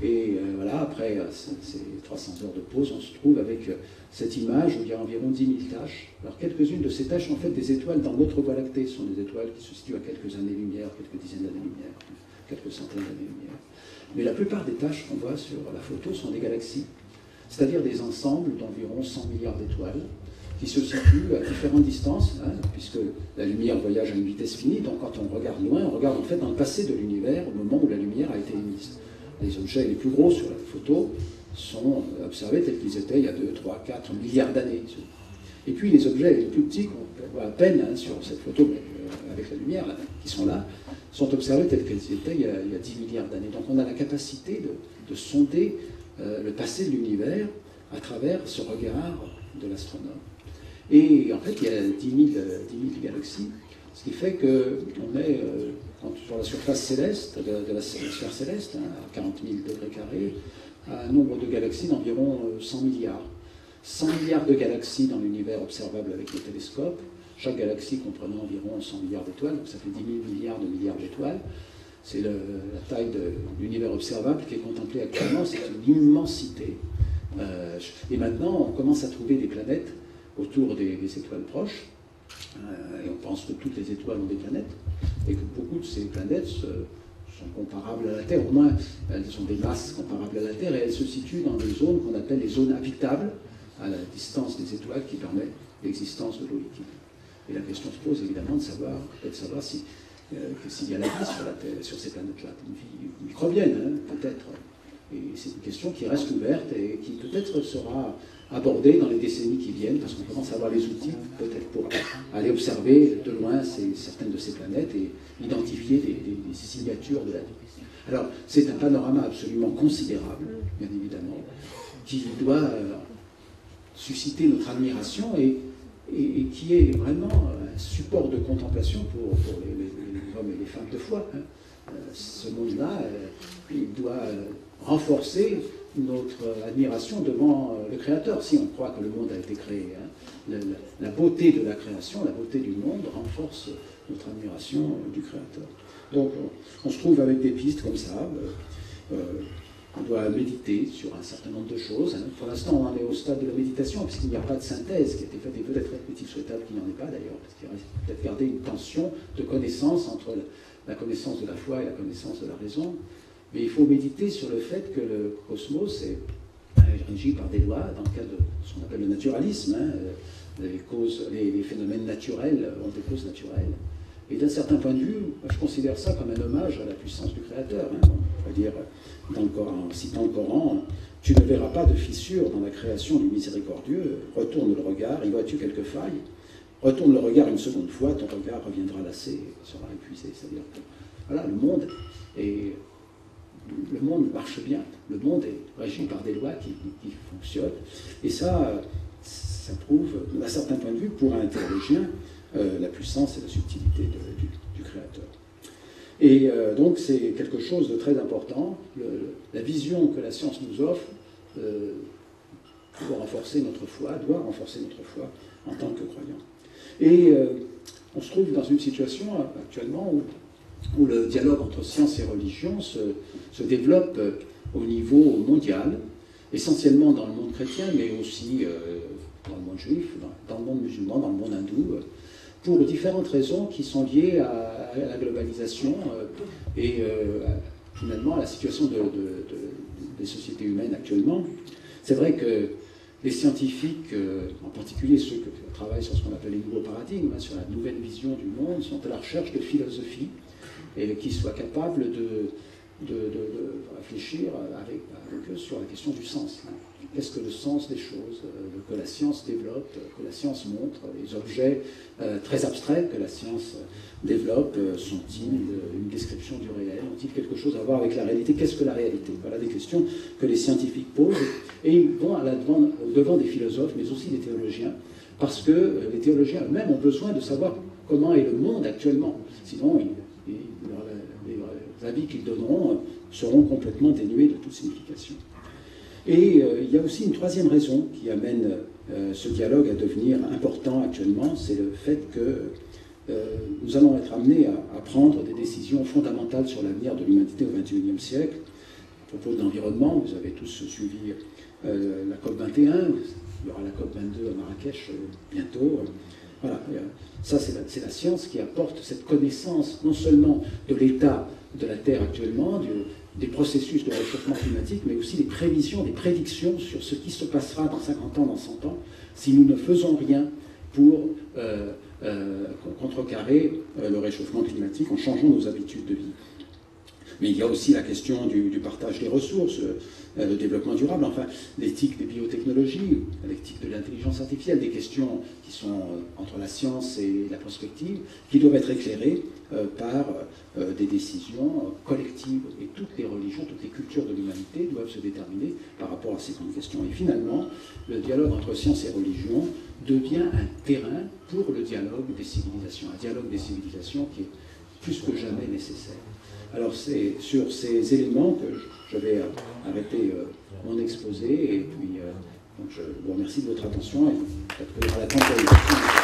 Et voilà, après ces 300 heures de pause, on se trouve avec cette image où il y a environ 10 000 taches. Alors quelques-unes de ces taches sont en fait des étoiles dans notre Voie lactée. Ce sont des étoiles qui se situent à quelques années-lumière, quelques dizaines d'années-lumière, quelques centaines d'années-lumière. Mais la plupart des taches qu'on voit sur la photo sont des galaxies, c'est-à-dire des ensembles d'environ 100 milliards d'étoiles qui se situent à différentes distances, hein, puisque la lumière voyage à une vitesse finie, donc quand on regarde loin, on regarde en fait dans le passé de l'univers, au moment où la lumière a été émise. Les objets les plus gros sur la photo sont observés tels qu'ils étaient il y a 2, 3, 4 milliards d'années. Et puis les objets les plus petits, qu'on voit à peine hein, sur cette photo, mais, avec la lumière, là, qui sont là, sont observés tels qu'ils étaient il y a 10 milliards d'années. Donc on a la capacité de sonder le passé de l'univers à travers ce regard de l'astronome. Et en fait, il y a 10 000 galaxies, ce qui fait qu'on est sur la surface céleste, de la sphère céleste, hein, à 40 000 degrés carrés, à un nombre de galaxies d'environ 100 milliards. 100 milliards de galaxies dans l'univers observable avec le télescope, chaque galaxie comprenant environ 100 milliards d'étoiles, donc ça fait 10 000 milliards d'étoiles. C'est la taille de l'univers observable qui est contemplée actuellement, c'est une immensité. Et maintenant, on commence à trouver des planètes autour des étoiles proches, et on pense que toutes les étoiles ont des planètes, et que beaucoup de ces planètes sont comparables à la Terre, au moins elles ont des masses comparables à la Terre, et elles se situent dans des zones qu'on appelle les zones habitables, à la distance des étoiles qui permet l'existence de l'eau liquide. Et la question se pose évidemment de savoir s'il y a la vie sur la Terre, sur ces planètes-là, une vie microbienne, hein, peut-être. Et c'est une question qui reste ouverte et qui peut-être sera abordée dans les décennies qui viennent, parce qu'on commence à avoir les outils, peut-être pour aller observer de loin certaines de ces planètes et identifier des signatures de la vie. Alors, c'est un panorama absolument considérable, bien évidemment, qui doit susciter notre admiration et qui est vraiment un support de contemplation pour les hommes et les femmes de foi. Hein. Ce monde-là, il doit renforcer notre admiration devant le Créateur, si on croit que le monde a été créé. Hein. La beauté de la création, la beauté du monde renforce notre admiration du Créateur. Donc on se trouve avec des pistes comme ça. On doit méditer sur un certain nombre de choses. Hein. Pour l'instant, on en est au stade de la méditation, puisqu'il n'y a pas de synthèse qui a été faite, et peut-être est-il souhaitable qu'il n'y en ait pas d'ailleurs, parce qu'il reste peut-être garder une tension de connaissance entre la connaissance de la foi et la connaissance de la raison. Mais il faut méditer sur le fait que le cosmos est régi par des lois, dans le cadre de ce qu'on appelle le naturalisme. Hein. Les phénomènes naturels ont des causes naturelles. Et d'un certain point de vue, je considère ça comme un hommage à la puissance du Créateur. Hein. On va dire, dans le Coran, en citant le Coran, tu ne verras pas de fissure dans la création du miséricordieux, retourne le regard, y vois-tu quelques failles, retourne le regard une seconde fois, ton regard reviendra lassé et sera épuisé. C'est-à-dire que voilà, le monde marche bien, le monde est régi par des lois qui fonctionnent, et ça prouve, d'un certain point de vue, pour un théologien, la puissance et la subtilité du Créateur. Et donc c'est quelque chose de très important. La vision que la science nous offre doit renforcer notre foi en tant que croyant. Et on se trouve dans une situation actuellement où le dialogue entre science et religion se développe au niveau mondial, essentiellement dans le monde chrétien, mais aussi dans le monde juif, dans le monde musulman, dans le monde hindou, pour différentes raisons qui sont liées à la globalisation et finalement à la situation des sociétés humaines actuellement. C'est vrai que les scientifiques, en particulier ceux qui travaillent sur ce qu'on appelle les nouveaux paradigmes, hein, sur la nouvelle vision du monde, sont à la recherche de philosophie et qui soient capables de réfléchir avec eux sur la question du sens. Hein. Qu'est-ce que le sens des choses que la science développe, que la science montre, les objets très abstraits que la science développe, sont-ils une description du réel? Ont-ils quelque chose à voir avec la réalité? Qu'est-ce que la réalité? Voilà des questions que les scientifiques posent et ils vont au devant des philosophes, mais aussi des théologiens, parce que les théologiens eux-mêmes ont besoin de savoir comment est le monde actuellement. Sinon, les avis qu'ils donneront seront complètement dénués de toute signification. Et il y a aussi une troisième raison qui amène ce dialogue à devenir important actuellement, c'est le fait que nous allons être amenés à prendre des décisions fondamentales sur l'avenir de l'humanité au XXIe siècle. À propos de l'environnement, vous avez tous suivi la COP21, il y aura la COP22 à Marrakech bientôt. Voilà, ça c'est la science qui apporte cette connaissance non seulement de l'état de la Terre actuellement, des processus de réchauffement climatique, mais aussi des prévisions, des prédictions sur ce qui se passera dans 50 ans, dans 100 ans, si nous ne faisons rien pour contrecarrer le réchauffement climatique en changeant nos habitudes de vie. Mais il y a aussi la question du partage des ressources, le développement durable, enfin l'éthique des biotechnologies, l'éthique de l'intelligence artificielle, des questions qui sont entre la science et la prospective, qui doivent être éclairées par des décisions collectives. Et toutes les religions, toutes les cultures de l'humanité doivent se déterminer par rapport à ces grandes questions. Et finalement, le dialogue entre science et religion devient un terrain pour le dialogue des civilisations, un dialogue des civilisations qui est plus que jamais nécessaire. Alors c'est sur ces éléments que je vais arrêter mon exposé et puis donc je vous remercie de votre attention et peut-être qu'il y aura la temps pour les questions.